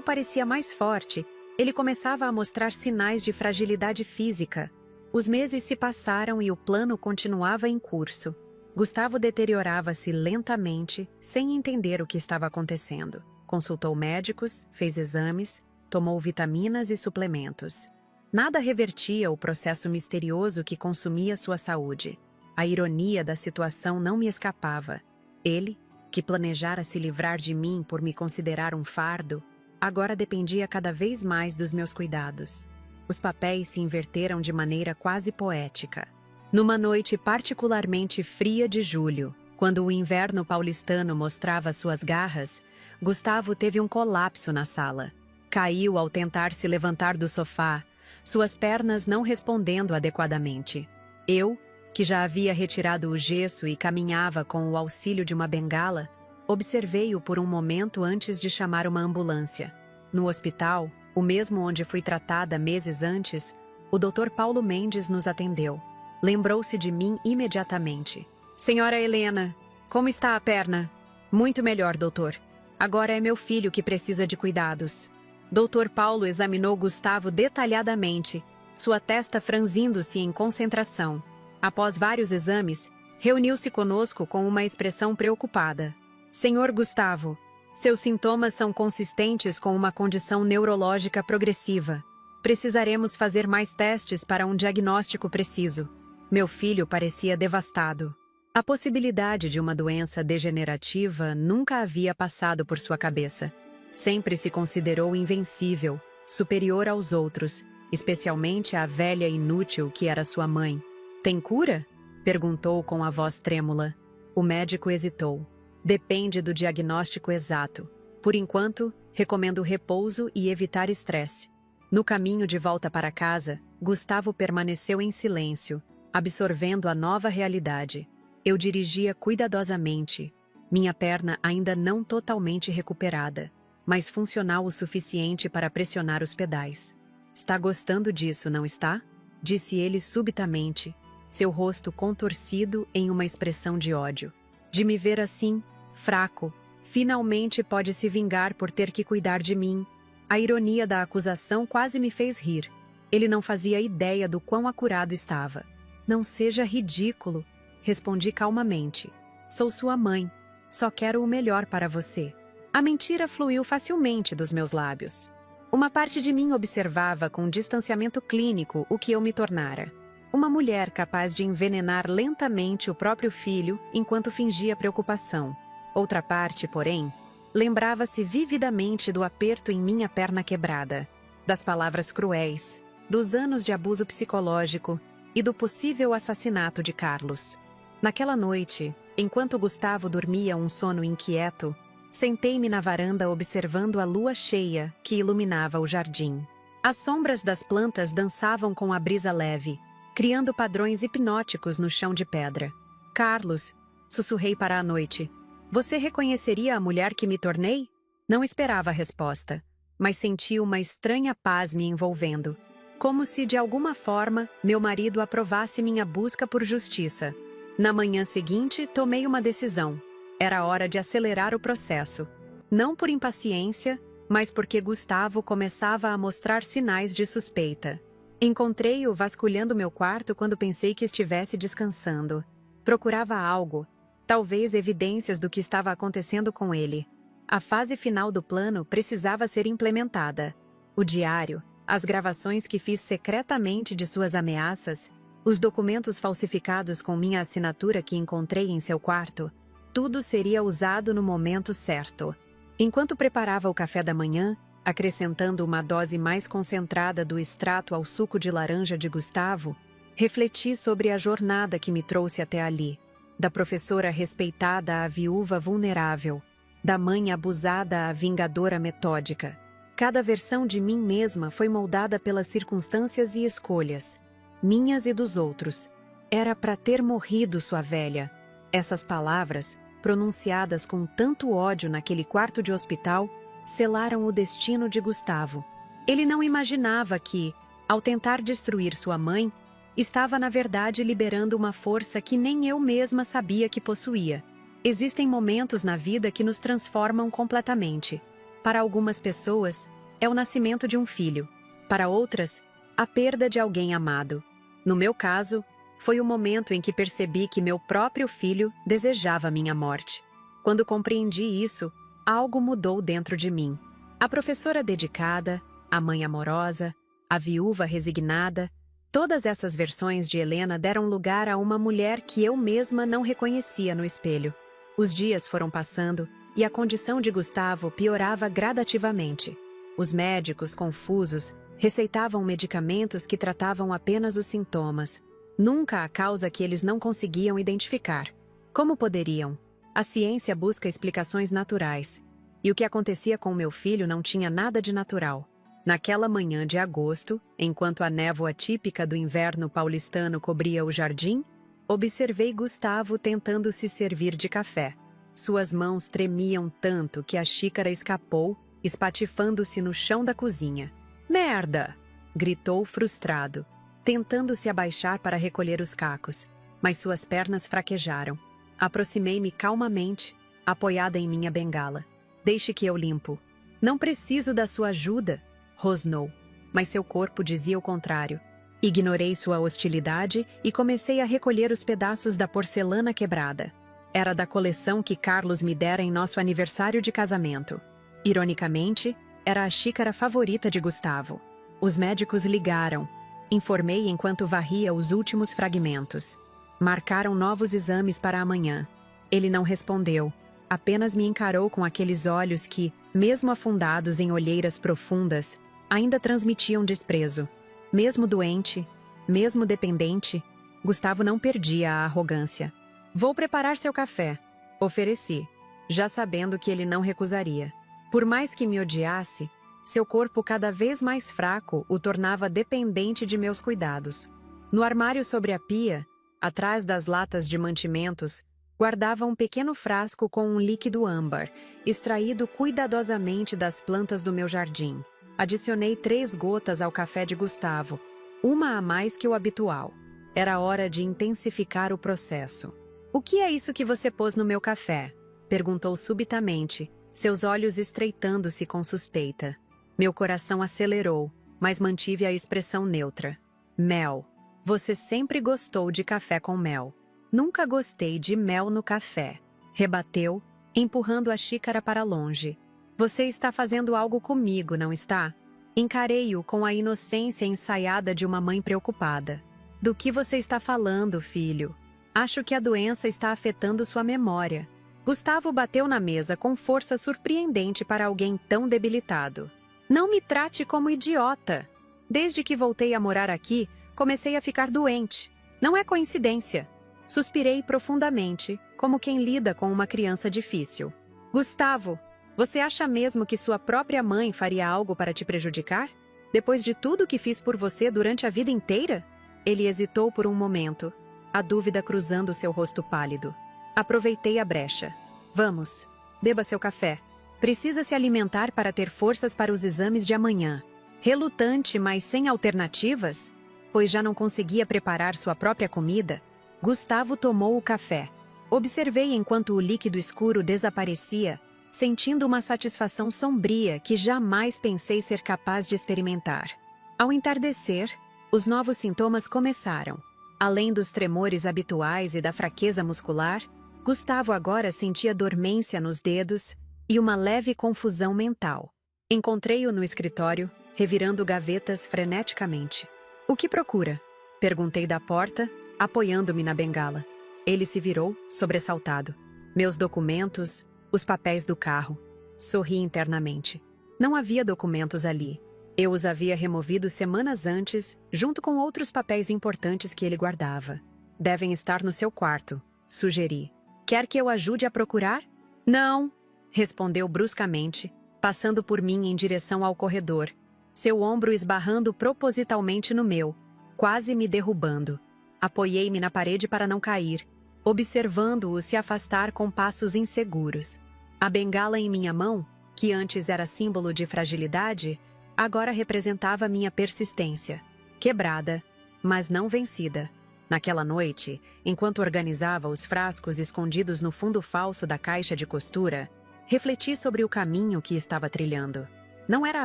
parecia mais forte, ele começava a mostrar sinais de fragilidade física. Os meses se passaram e o plano continuava em curso. Gustavo deteriorava-se lentamente, sem entender o que estava acontecendo. Consultou médicos, fez exames, tomou vitaminas e suplementos. Nada revertia o processo misterioso que consumia sua saúde. A ironia da situação não me escapava. Ele, que planejara se livrar de mim por me considerar um fardo, agora dependia cada vez mais dos meus cuidados. Os papéis se inverteram de maneira quase poética. Numa noite particularmente fria de julho, quando o inverno paulistano mostrava suas garras, Gustavo teve um colapso na sala. Caiu ao tentar se levantar do sofá, suas pernas não respondendo adequadamente. Eu, que já havia retirado o gesso e caminhava com o auxílio de uma bengala, observei-o por um momento antes de chamar uma ambulância. No hospital, o mesmo onde fui tratada meses antes, o Dr. Paulo Mendes nos atendeu. Lembrou-se de mim imediatamente. Senhora Helena, como está a perna? Muito melhor, doutor. Agora é meu filho que precisa de cuidados. Dr. Paulo examinou Gustavo detalhadamente, sua testa franzindo-se em concentração. Após vários exames, reuniu-se conosco com uma expressão preocupada. Senhor Gustavo, seus sintomas são consistentes com uma condição neurológica progressiva. Precisaremos fazer mais testes para um diagnóstico preciso. Meu filho parecia devastado. A possibilidade de uma doença degenerativa nunca havia passado por sua cabeça. Sempre se considerou invencível, superior aos outros, especialmente à velha inútil que era sua mãe. Tem cura? Perguntou com a voz trêmula. O médico hesitou. Depende do diagnóstico exato. Por enquanto, recomendo repouso e evitar estresse. No caminho de volta para casa, Gustavo permaneceu em silêncio, absorvendo a nova realidade. Eu dirigia cuidadosamente, minha perna ainda não totalmente recuperada, mas funcional o suficiente para pressionar os pedais. Está gostando disso, não está? Disse ele subitamente, seu rosto contorcido em uma expressão de ódio. De me ver assim, fraco, finalmente pode se vingar por ter que cuidar de mim. A ironia da acusação quase me fez rir. Ele não fazia ideia do quão acurado estava. Não seja ridículo, respondi calmamente. Sou sua mãe. Só quero o melhor para você. A mentira fluiu facilmente dos meus lábios. Uma parte de mim observava com distanciamento clínico o que eu me tornara. Uma mulher capaz de envenenar lentamente o próprio filho enquanto fingia preocupação. Outra parte, porém, lembrava-se vividamente do aperto em minha perna quebrada, das palavras cruéis, dos anos de abuso psicológico e do possível assassinato de Carlos. Naquela noite, enquanto Gustavo dormia um sono inquieto, sentei-me na varanda observando a lua cheia que iluminava o jardim. As sombras das plantas dançavam com a brisa leve, criando padrões hipnóticos no chão de pedra. Carlos, sussurrei para a noite, você reconheceria a mulher que me tornei? Não esperava a resposta, mas senti uma estranha paz me envolvendo, como se de alguma forma meu marido aprovasse minha busca por justiça. Na manhã seguinte, tomei uma decisão. Era hora de acelerar o processo. Não por impaciência, mas porque Gustavo começava a mostrar sinais de suspeita. Encontrei-o vasculhando meu quarto quando pensei que estivesse descansando. Procurava algo, talvez evidências do que estava acontecendo com ele. A fase final do plano precisava ser implementada. O diário, as gravações que fiz secretamente de suas ameaças, os documentos falsificados com minha assinatura que encontrei em seu quarto, tudo seria usado no momento certo. Enquanto preparava o café da manhã, acrescentando uma dose mais concentrada do extrato ao suco de laranja de Gustavo, refleti sobre a jornada que me trouxe até ali. Da professora respeitada à viúva vulnerável, da mãe abusada à vingadora metódica. Cada versão de mim mesma foi moldada pelas circunstâncias e escolhas, minhas e dos outros. Era para ter morrido, sua velha. Essas palavras, pronunciadas com tanto ódio naquele quarto de hospital, selaram o destino de Gustavo. Ele não imaginava que, ao tentar destruir sua mãe, estava na verdade liberando uma força que nem eu mesma sabia que possuía. Existem momentos na vida que nos transformam completamente. Para algumas pessoas, é o nascimento de um filho. Para outras, a perda de alguém amado. No meu caso, Foi o momento em que percebi que meu próprio filho desejava minha morte. Quando compreendi isso, algo mudou dentro de mim. A professora dedicada, a mãe amorosa, a viúva resignada, todas essas versões de Helena deram lugar a uma mulher que eu mesma não reconhecia no espelho. Os dias foram passando e a condição de Gustavo piorava gradativamente. Os médicos, confusos, receitavam medicamentos que tratavam apenas os sintomas, nunca a causa que eles não conseguiam identificar. Como poderiam? A ciência busca explicações naturais. E o que acontecia com meu filho não tinha nada de natural. Naquela manhã de agosto, enquanto a névoa típica do inverno paulistano cobria o jardim, observei Gustavo tentando se servir de café. Suas mãos tremiam tanto que a xícara escapou, espatifando-se no chão da cozinha. "Merda!" gritou frustrado, tentando se abaixar para recolher os cacos, mas suas pernas fraquejaram. Aproximei-me calmamente, apoiada em minha bengala. "Deixe que eu limpo." "Não preciso da sua ajuda", rosnou, mas seu corpo dizia o contrário. Ignorei sua hostilidade e comecei a recolher os pedaços da porcelana quebrada. Era da coleção que Carlos me dera em nosso aniversário de casamento. Ironicamente, era a xícara favorita de Gustavo. Os médicos ligaram. Informei enquanto varria os últimos fragmentos. Marcaram novos exames para amanhã. Ele não respondeu, apenas me encarou com aqueles olhos que, mesmo afundados em olheiras profundas, ainda transmitiam desprezo. Mesmo doente, mesmo dependente, Gustavo não perdia a arrogância. "Vou preparar seu café", ofereci, já sabendo que ele não recusaria. Por mais que me odiasse, seu corpo cada vez mais fraco o tornava dependente de meus cuidados. No armário sobre a pia, atrás das latas de mantimentos, guardava um pequeno frasco com um líquido âmbar, extraído cuidadosamente das plantas do meu jardim. Adicionei 3 gotas ao café de Gustavo, uma a mais que o habitual. Era hora de intensificar o processo. "O que é isso que você pôs no meu café?" perguntou subitamente, seus olhos estreitando-se com suspeita. Meu coração acelerou, mas mantive a expressão neutra. "Mel. Você sempre gostou de café com mel." "Nunca gostei de mel no café", rebateu, empurrando a xícara para longe. "Você está fazendo algo comigo, não está?" Encarei-o com a inocência ensaiada de uma mãe preocupada. "Do que você está falando, filho? Acho que a doença está afetando sua memória." Gustavo bateu na mesa com força surpreendente para alguém tão debilitado. "Não me trate como idiota. Desde que voltei a morar aqui, comecei a ficar doente. Não é coincidência." Suspirei profundamente, como quem lida com uma criança difícil. "Gustavo, você acha mesmo que sua própria mãe faria algo para te prejudicar? Depois de tudo que fiz por você durante a vida inteira?" Ele hesitou por um momento, a dúvida cruzando seu rosto pálido. Aproveitei a brecha. "Vamos, beba seu café. Precisa se alimentar para ter forças para os exames de amanhã." Relutante, mas sem alternativas, pois já não conseguia preparar sua própria comida, Gustavo tomou o café. Observei enquanto o líquido escuro desaparecia, sentindo uma satisfação sombria que jamais pensei ser capaz de experimentar. Ao entardecer, os novos sintomas começaram. Além dos tremores habituais e da fraqueza muscular, Gustavo agora sentia dormência nos dedos e uma leve confusão mental. Encontrei-o no escritório, revirando gavetas freneticamente. "O que procura?" perguntei da porta, apoiando-me na bengala. Ele se virou, sobressaltado. "Meus documentos, os papéis do carro." Sorri internamente. Não havia documentos ali. Eu os havia removido semanas antes, junto com outros papéis importantes que ele guardava. "Devem estar no seu quarto", sugeri. "Quer que eu ajude a procurar?" "Não", respondeu bruscamente, passando por mim em direção ao corredor, seu ombro esbarrando propositalmente no meu, quase me derrubando. Apoiei-me na parede para não cair, observando-o se afastar com passos inseguros. A bengala em minha mão, que antes era símbolo de fragilidade, agora representava minha persistência. Quebrada, mas não vencida. Naquela noite, enquanto organizava os frascos escondidos no fundo falso da caixa de costura, refleti sobre o caminho que estava trilhando. Não era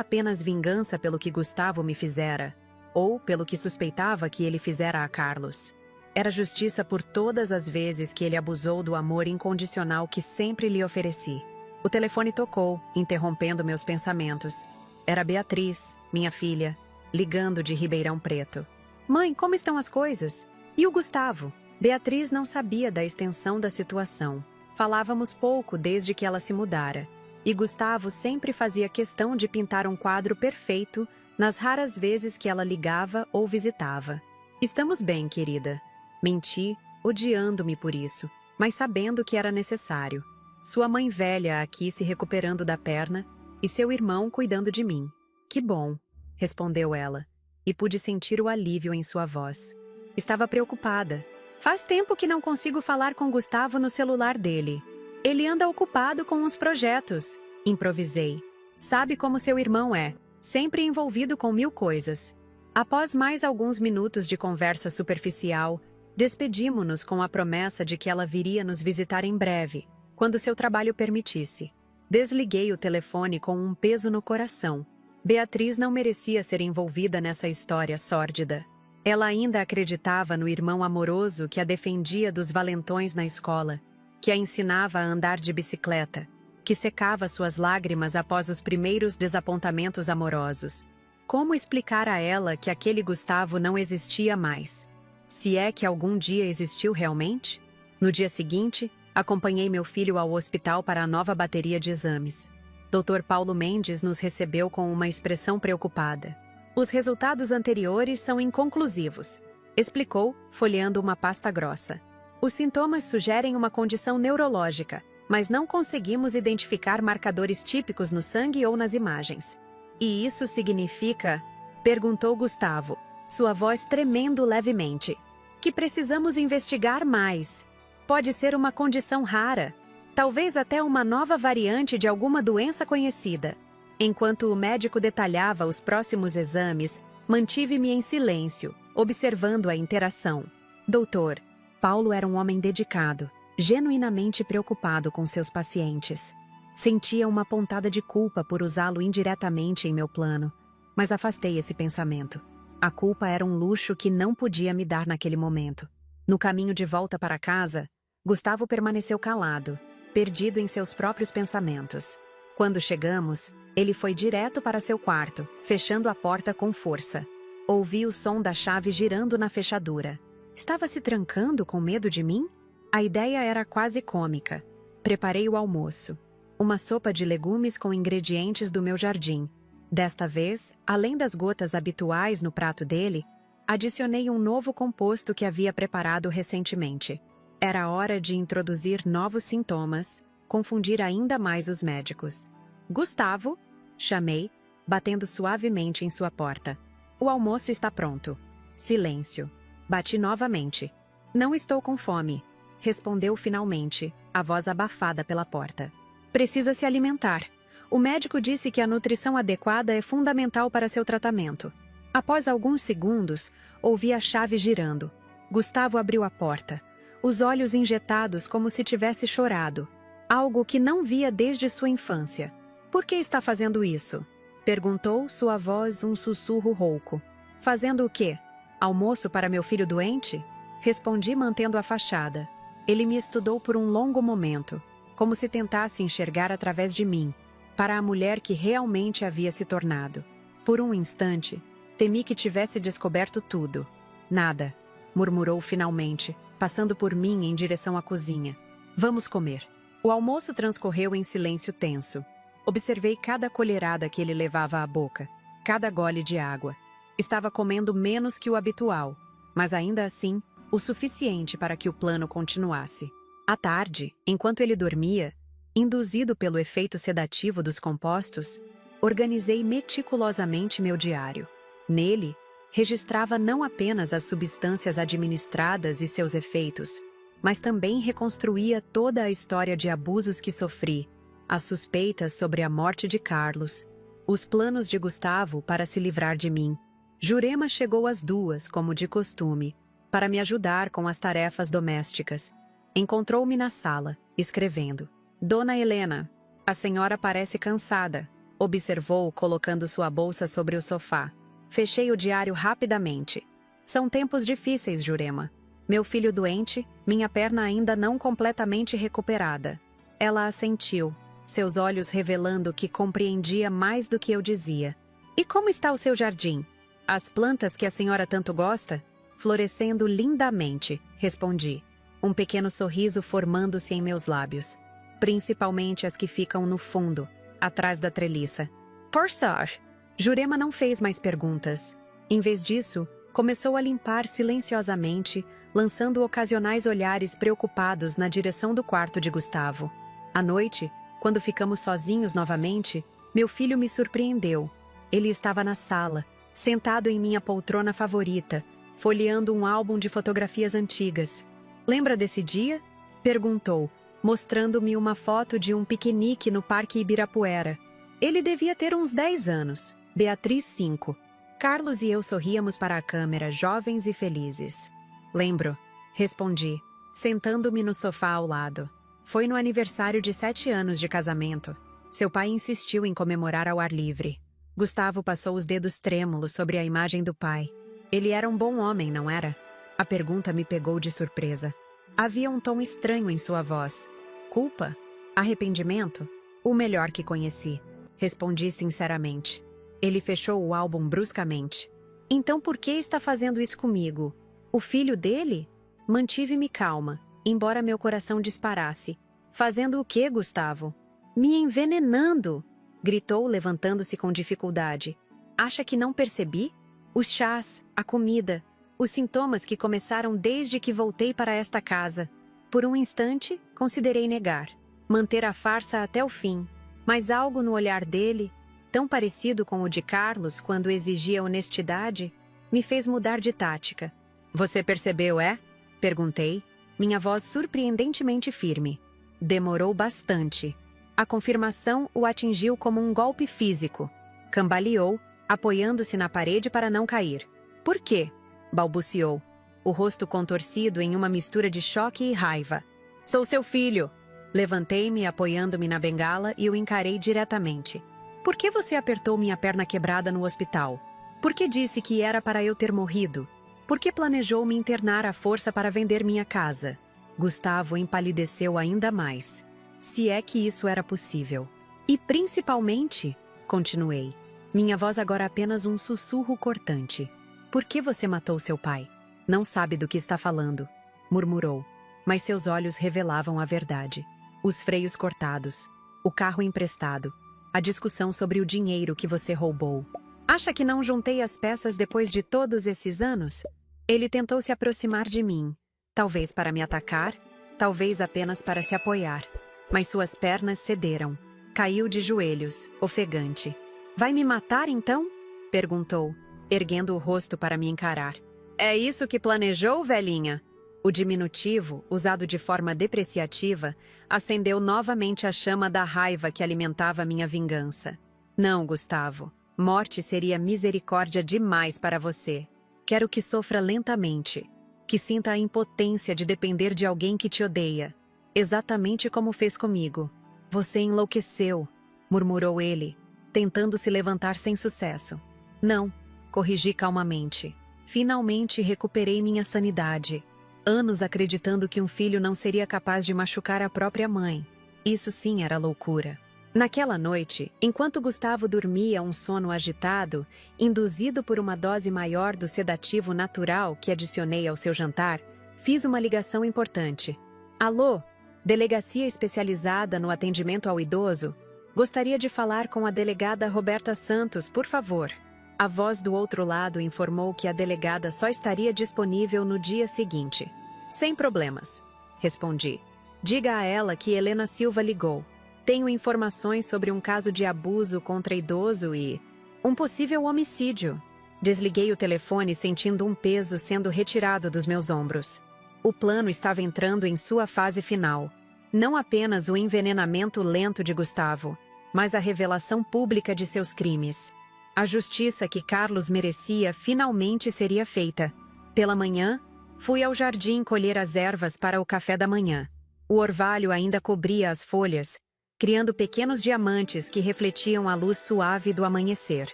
apenas vingança pelo que Gustavo me fizera, ou pelo que suspeitava que ele fizera a Carlos. Era justiça por todas as vezes que ele abusou do amor incondicional que sempre lhe ofereci. O telefone tocou, interrompendo meus pensamentos. Era Beatriz, minha filha, ligando de Ribeirão Preto. Mãe, como estão as coisas? E o Gustavo? Beatriz não sabia da extensão da situação. Falávamos pouco desde que ela se mudara. E Gustavo sempre fazia questão de pintar um quadro perfeito nas raras vezes que ela ligava ou visitava. Estamos bem, querida. Menti, odiando-me por isso, mas sabendo que era necessário. Sua mãe velha aqui se recuperando da perna e seu irmão cuidando de mim. Que bom, respondeu ela, e pude sentir o alívio em sua voz. Estava preocupada. Faz tempo que não consigo falar com Gustavo no celular dele. Ele anda ocupado com uns projetos, improvisei. Sabe como seu irmão é, sempre envolvido com 1000 coisas. Após mais alguns minutos de conversa superficial, despedimo-nos com a promessa de que ela viria nos visitar em breve, quando seu trabalho permitisse. Desliguei o telefone com um peso no coração. Beatriz não merecia ser envolvida nessa história sórdida. Ela ainda acreditava no irmão amoroso que a defendia dos valentões na escola, que a ensinava a andar de bicicleta, que secava suas lágrimas após os primeiros desapontamentos amorosos. Como explicar a ela que aquele Gustavo não existia mais? Se é que algum dia existiu realmente? No dia seguinte, acompanhei meu filho ao hospital para a nova bateria de exames. Dr. Paulo Mendes nos recebeu com uma expressão preocupada. Os resultados anteriores são inconclusivos, explicou, folheando uma pasta grossa. Os sintomas sugerem uma condição neurológica, mas não conseguimos identificar marcadores típicos no sangue ou nas imagens. E isso significa? Perguntou Gustavo, sua voz tremendo levemente. Que precisamos investigar mais. Pode ser uma condição rara, talvez até uma nova variante de alguma doença conhecida. Enquanto o médico detalhava os próximos exames, mantive-me em silêncio, observando a interação. Doutor, Paulo era um homem dedicado, genuinamente preocupado com seus pacientes. Sentia uma pontada de culpa por usá-lo indiretamente em meu plano, mas afastei esse pensamento. A culpa era um luxo que não podia me dar naquele momento. No caminho de volta para casa, Gustavo permaneceu calado, perdido em seus próprios pensamentos. Quando chegamos, ele foi direto para seu quarto, fechando a porta com força. Ouvi o som da chave girando na fechadura. Estava se trancando com medo de mim? A ideia era quase cômica. Preparei o almoço. Uma sopa de legumes com ingredientes do meu jardim. Desta vez, além das gotas habituais no prato dele, adicionei um novo composto que havia preparado recentemente. Era hora de introduzir novos sintomas, confundir ainda mais os médicos. Gustavo, chamei, batendo suavemente em sua porta. O almoço está pronto. Silêncio. Bati novamente. Não estou com fome, respondeu finalmente, a voz abafada pela porta. Precisa se alimentar. O médico disse que a nutrição adequada é fundamental para seu tratamento. Após alguns segundos, ouvi a chave girando. Gustavo abriu a porta, os olhos injetados como se tivesse chorado. Algo que não via desde sua infância. Por que está fazendo isso? Perguntou, sua voz um sussurro rouco. Fazendo o quê? Almoço para meu filho doente? Respondi mantendo a fachada. Ele me estudou por um longo momento, como se tentasse enxergar através de mim, para a mulher que realmente havia se tornado. Por um instante, temi que tivesse descoberto tudo. Nada, murmurou finalmente, passando por mim em direção à cozinha. Vamos comer. O almoço transcorreu em silêncio tenso. Observei cada colherada que ele levava à boca, cada gole de água. Estava comendo menos que o habitual, mas ainda assim, o suficiente para que o plano continuasse. À tarde, enquanto ele dormia, induzido pelo efeito sedativo dos compostos, organizei meticulosamente meu diário. Nele, registrava não apenas as substâncias administradas e seus efeitos, mas também reconstruía toda a história de abusos que sofri, as suspeitas sobre a morte de Carlos, os planos de Gustavo para se livrar de mim. Jurema chegou às 2, como de costume, para me ajudar com as tarefas domésticas. Encontrou-me na sala, escrevendo. Dona Helena, a senhora parece cansada, observou, colocando sua bolsa sobre o sofá. Fechei o diário rapidamente. São tempos difíceis, Jurema. Meu filho doente, minha perna ainda não completamente recuperada. Ela assentiu, seus olhos revelando que compreendia mais do que eu dizia. E como está o seu jardim? As plantas que a senhora tanto gosta? Florescendo lindamente, respondi, um pequeno sorriso formando-se em meus lábios. Principalmente as que ficam no fundo, atrás da treliça. Por sorte, Jurema não fez mais perguntas. Em vez disso, começou a limpar silenciosamente, lançando ocasionais olhares preocupados na direção do quarto de Gustavo. À noite, quando ficamos sozinhos novamente, meu filho me surpreendeu. Ele estava na sala, sentado em minha poltrona favorita, folheando um álbum de fotografias antigas. Lembra desse dia? Perguntou, mostrando-me uma foto de um piquenique no Parque Ibirapuera. Ele devia ter uns 10 anos, Beatriz 5. Carlos e eu sorríamos para a câmera, jovens e felizes. Lembro, respondi, sentando-me no sofá ao lado. Foi no aniversário de 7 anos de casamento. Seu pai insistiu em comemorar ao ar livre. Gustavo passou os dedos trêmulos sobre a imagem do pai. Ele era um bom homem, não era? A pergunta me pegou de surpresa. Havia um tom estranho em sua voz. Culpa? Arrependimento? O melhor que conheci. Respondi sinceramente. Ele fechou o álbum bruscamente. Então por que está fazendo isso comigo? O filho dele? Mantive-me calma, embora meu coração disparasse. Fazendo o quê, Gustavo? Me envenenando! Gritou, levantando-se com dificuldade. Acha que não percebi? Os chás, a comida, os sintomas que começaram desde que voltei para esta casa. Por um instante, considerei negar, manter a farsa até o fim, mas algo no olhar dele, tão parecido com o de Carlos quando exigia honestidade, me fez mudar de tática. Você percebeu, é? Perguntei, minha voz surpreendentemente firme. Demorou bastante. A confirmação o atingiu como um golpe físico. Cambaleou, apoiando-se na parede para não cair. Por quê? Balbuciou, o rosto contorcido em uma mistura de choque e raiva. Sou seu filho! Levantei-me, apoiando-me na bengala e o encarei diretamente. Por que você apertou minha perna quebrada no hospital? Por que disse que era para eu ter morrido? Por que planejou me internar à força para vender minha casa? Gustavo empalideceu ainda mais. Se é que isso era possível. E principalmente, continuei, minha voz agora apenas um sussurro cortante. Por que você matou seu pai? Não sabe do que está falando, murmurou, mas seus olhos revelavam a verdade. Os freios cortados, o carro emprestado, a discussão sobre o dinheiro que você roubou. Acha que não juntei as peças depois de todos esses anos? Ele tentou se aproximar de mim, talvez para me atacar, talvez apenas para se apoiar. Mas suas pernas cederam. Caiu de joelhos, ofegante. Vai me matar, então? Perguntou, erguendo o rosto para me encarar. É isso que planejou, velhinha? O diminutivo, usado de forma depreciativa, acendeu novamente a chama da raiva que alimentava minha vingança. Não, Gustavo. Morte seria misericórdia demais para você. Quero que sofra lentamente, que sinta a impotência de depender de alguém que te odeia. Exatamente como fez comigo. Você enlouqueceu, murmurou ele, tentando se levantar sem sucesso. Não, corrigi calmamente. Finalmente recuperei minha sanidade. Anos acreditando que um filho não seria capaz de machucar a própria mãe. Isso sim era loucura. Naquela noite, enquanto Gustavo dormia um sono agitado, induzido por uma dose maior do sedativo natural que adicionei ao seu jantar, fiz uma ligação importante. Alô? Delegacia especializada no atendimento ao idoso? Gostaria de falar com a delegada Roberta Santos, por favor. A voz do outro lado informou que a delegada só estaria disponível no dia seguinte. Sem problemas, respondi. Diga a ela que Helena Silva ligou. Tenho informações sobre um caso de abuso contra idoso e um possível homicídio. Desliguei o telefone sentindo um peso sendo retirado dos meus ombros. O plano estava entrando em sua fase final. Não apenas o envenenamento lento de Gustavo, mas a revelação pública de seus crimes. A justiça que Carlos merecia finalmente seria feita. Pela manhã, fui ao jardim colher as ervas para o café da manhã. O orvalho ainda cobria as folhas, criando pequenos diamantes que refletiam a luz suave do amanhecer.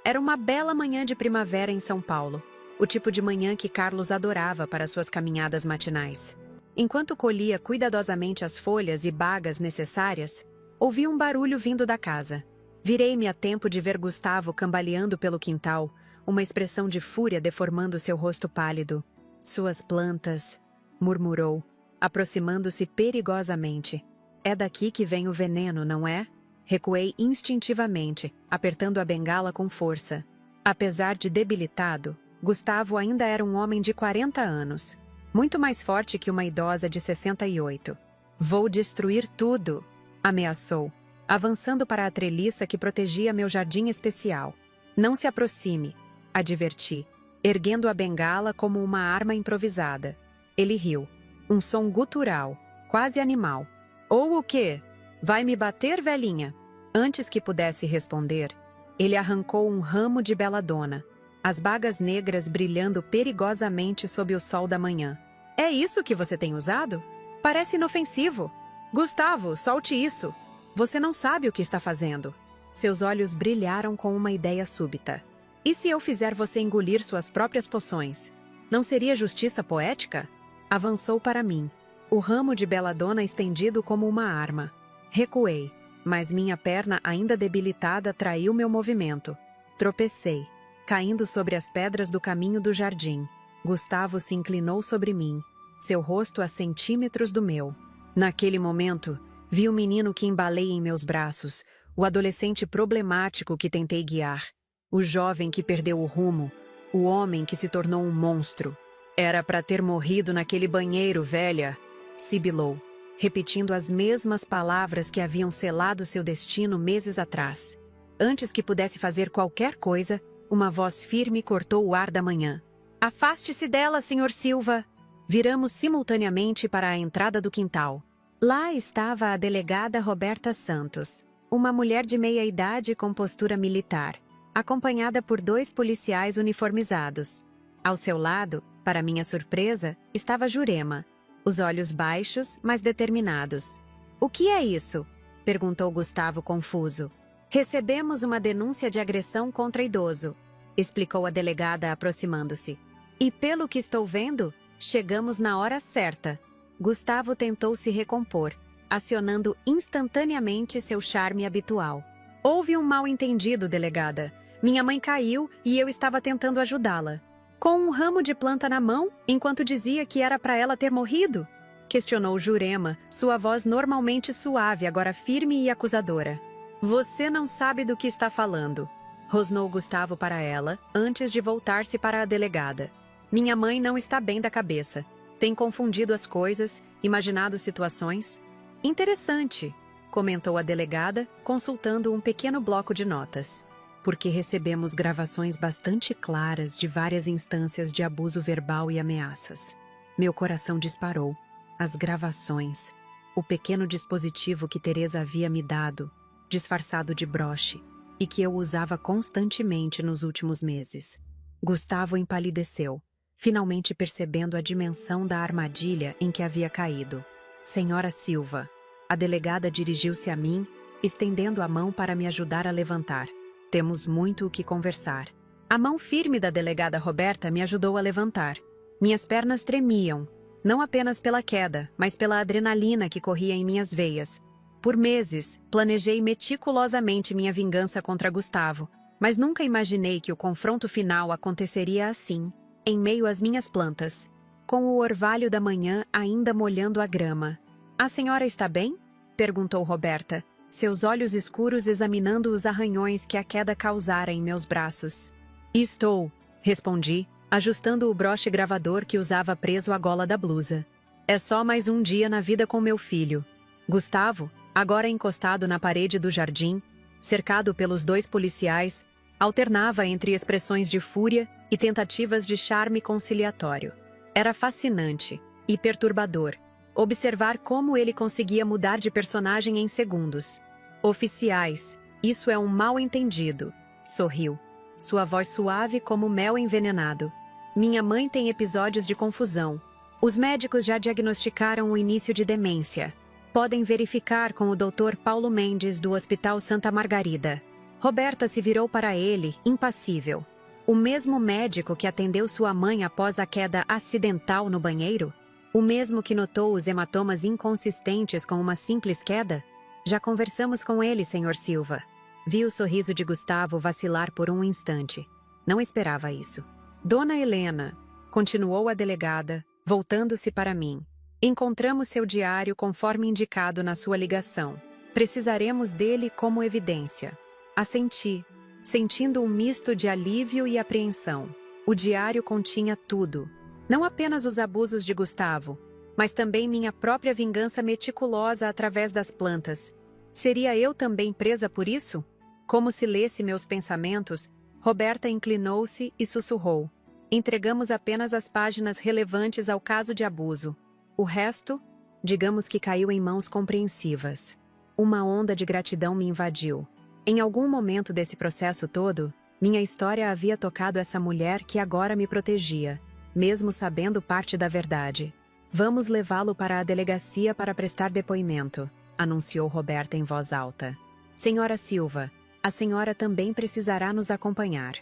Era uma bela manhã de primavera em São Paulo. o tipo de manhã que Carlos adorava para suas caminhadas matinais. Enquanto colhia cuidadosamente as folhas e bagas necessárias, ouvi um barulho vindo da casa. Virei-me a tempo de ver Gustavo cambaleando pelo quintal, uma expressão de fúria deformando seu rosto pálido. Suas plantas, murmurou, aproximando-se perigosamente. É daqui que vem o veneno, não é? Recuei instintivamente, apertando a bengala com força. Apesar de debilitado, Gustavo ainda era um homem de 40 anos, muito mais forte que uma idosa de 68. Vou destruir tudo, ameaçou, avançando para a treliça que protegia meu jardim especial. Não se aproxime, adverti, erguendo a bengala como uma arma improvisada. Ele riu, um som gutural, quase animal. Ou o quê? Vai me bater, velhinha? Antes que pudesse responder, ele arrancou um ramo de beladona, as bagas negras brilhando perigosamente sob o sol da manhã. É isso que você tem usado? Parece inofensivo. Gustavo, solte isso. Você não sabe o que está fazendo. Seus olhos brilharam com uma ideia súbita. E se eu fizer você engolir suas próprias poções? Não seria justiça poética? Avançou para mim, o ramo de beladona estendido como uma arma. Recuei, mas minha perna ainda debilitada traiu meu movimento. Tropecei, caindo sobre as pedras do caminho do jardim. Gustavo se inclinou sobre mim, seu rosto a centímetros do meu. Naquele momento, vi o menino que embalei em meus braços, o adolescente problemático que tentei guiar, o jovem que perdeu o rumo, o homem que se tornou um monstro. Era para ter morrido naquele banheiro, velha, sibilou, repetindo as mesmas palavras que haviam selado seu destino meses atrás. Antes que pudesse fazer qualquer coisa, uma voz firme cortou o ar da manhã. Afaste-se dela, Sr. Silva! Viramos simultaneamente para a entrada do quintal. Lá estava a delegada Roberta Santos, uma mulher de meia-idade com postura militar, acompanhada por 2 policiais uniformizados. Ao seu lado, para minha surpresa, estava Jurema, os olhos baixos, mas determinados. O que é isso? Perguntou Gustavo confuso. Recebemos uma denúncia de agressão contra idoso, explicou a delegada aproximando-se. E pelo que estou vendo, chegamos na hora certa. Gustavo tentou se recompor, acionando instantaneamente seu charme habitual. Houve um mal-entendido, delegada. Minha mãe caiu e eu estava tentando ajudá-la. Com um ramo de planta na mão, enquanto dizia que era para ela ter morrido? Questionou Jurema, sua voz normalmente suave, agora firme e acusadora. Você não sabe do que está falando, rosnou Gustavo para ela, antes de voltar-se para a delegada. Minha mãe não está bem da cabeça. Tem confundido as coisas, imaginado situações. Interessante, comentou a delegada, consultando um pequeno bloco de notas. Porque recebemos gravações bastante claras de várias instâncias de abuso verbal e ameaças. Meu coração disparou. As gravações. O pequeno dispositivo que Teresa havia me dado, disfarçado de broche, e que eu usava constantemente nos últimos meses. Gustavo empalideceu, finalmente percebendo a dimensão da armadilha em que havia caído. Senhora Silva, a delegada dirigiu-se a mim, estendendo a mão para me ajudar a levantar. Temos muito o que conversar. A mão firme da delegada Roberta me ajudou a levantar. Minhas pernas tremiam, não apenas pela queda, mas pela adrenalina que corria em minhas veias. Por meses, planejei meticulosamente minha vingança contra Gustavo, mas nunca imaginei que o confronto final aconteceria assim, em meio às minhas plantas, com o orvalho da manhã ainda molhando a grama. A senhora está bem? Perguntou Roberta, seus olhos escuros examinando os arranhões que a queda causara em meus braços. Estou, respondi, ajustando o broche gravador que usava preso à gola da blusa. É só mais um dia na vida com meu filho. Gustavo, agora encostado na parede do jardim, cercado pelos 2 policiais, alternava entre expressões de fúria e tentativas de charme conciliatório. Era fascinante e perturbador observar como ele conseguia mudar de personagem em segundos. Oficiais, isso é um mal-entendido, sorriu, sua voz suave como mel envenenado. Minha mãe tem episódios de confusão. Os médicos já diagnosticaram o início de demência. Podem verificar com o Dr. Paulo Mendes do Hospital Santa Margarida. Roberta se virou para ele, impassível. O mesmo médico que atendeu sua mãe após a queda acidental no banheiro? O mesmo que notou os hematomas inconsistentes com uma simples queda? Já conversamos com ele, Sr. Silva. Vi o sorriso de Gustavo vacilar por um instante. Não esperava isso. Dona Helena, continuou a delegada, voltando-se para mim. Encontramos seu diário conforme indicado na sua ligação. Precisaremos dele como evidência. Assenti, sentindo um misto de alívio e apreensão. O diário continha tudo. Não apenas os abusos de Gustavo, mas também minha própria vingança meticulosa através das plantas. Seria eu também presa por isso? Como se lesse meus pensamentos, Roberta inclinou-se e sussurrou. Entregamos apenas as páginas relevantes ao caso de abuso. O resto, digamos que caiu em mãos compreensivas. Uma onda de gratidão me invadiu. Em algum momento desse processo todo, minha história havia tocado essa mulher que agora me protegia, mesmo sabendo parte da verdade. Vamos levá-lo para a delegacia para prestar depoimento, anunciou Roberta em voz alta. Senhora Silva, a senhora também precisará nos acompanhar.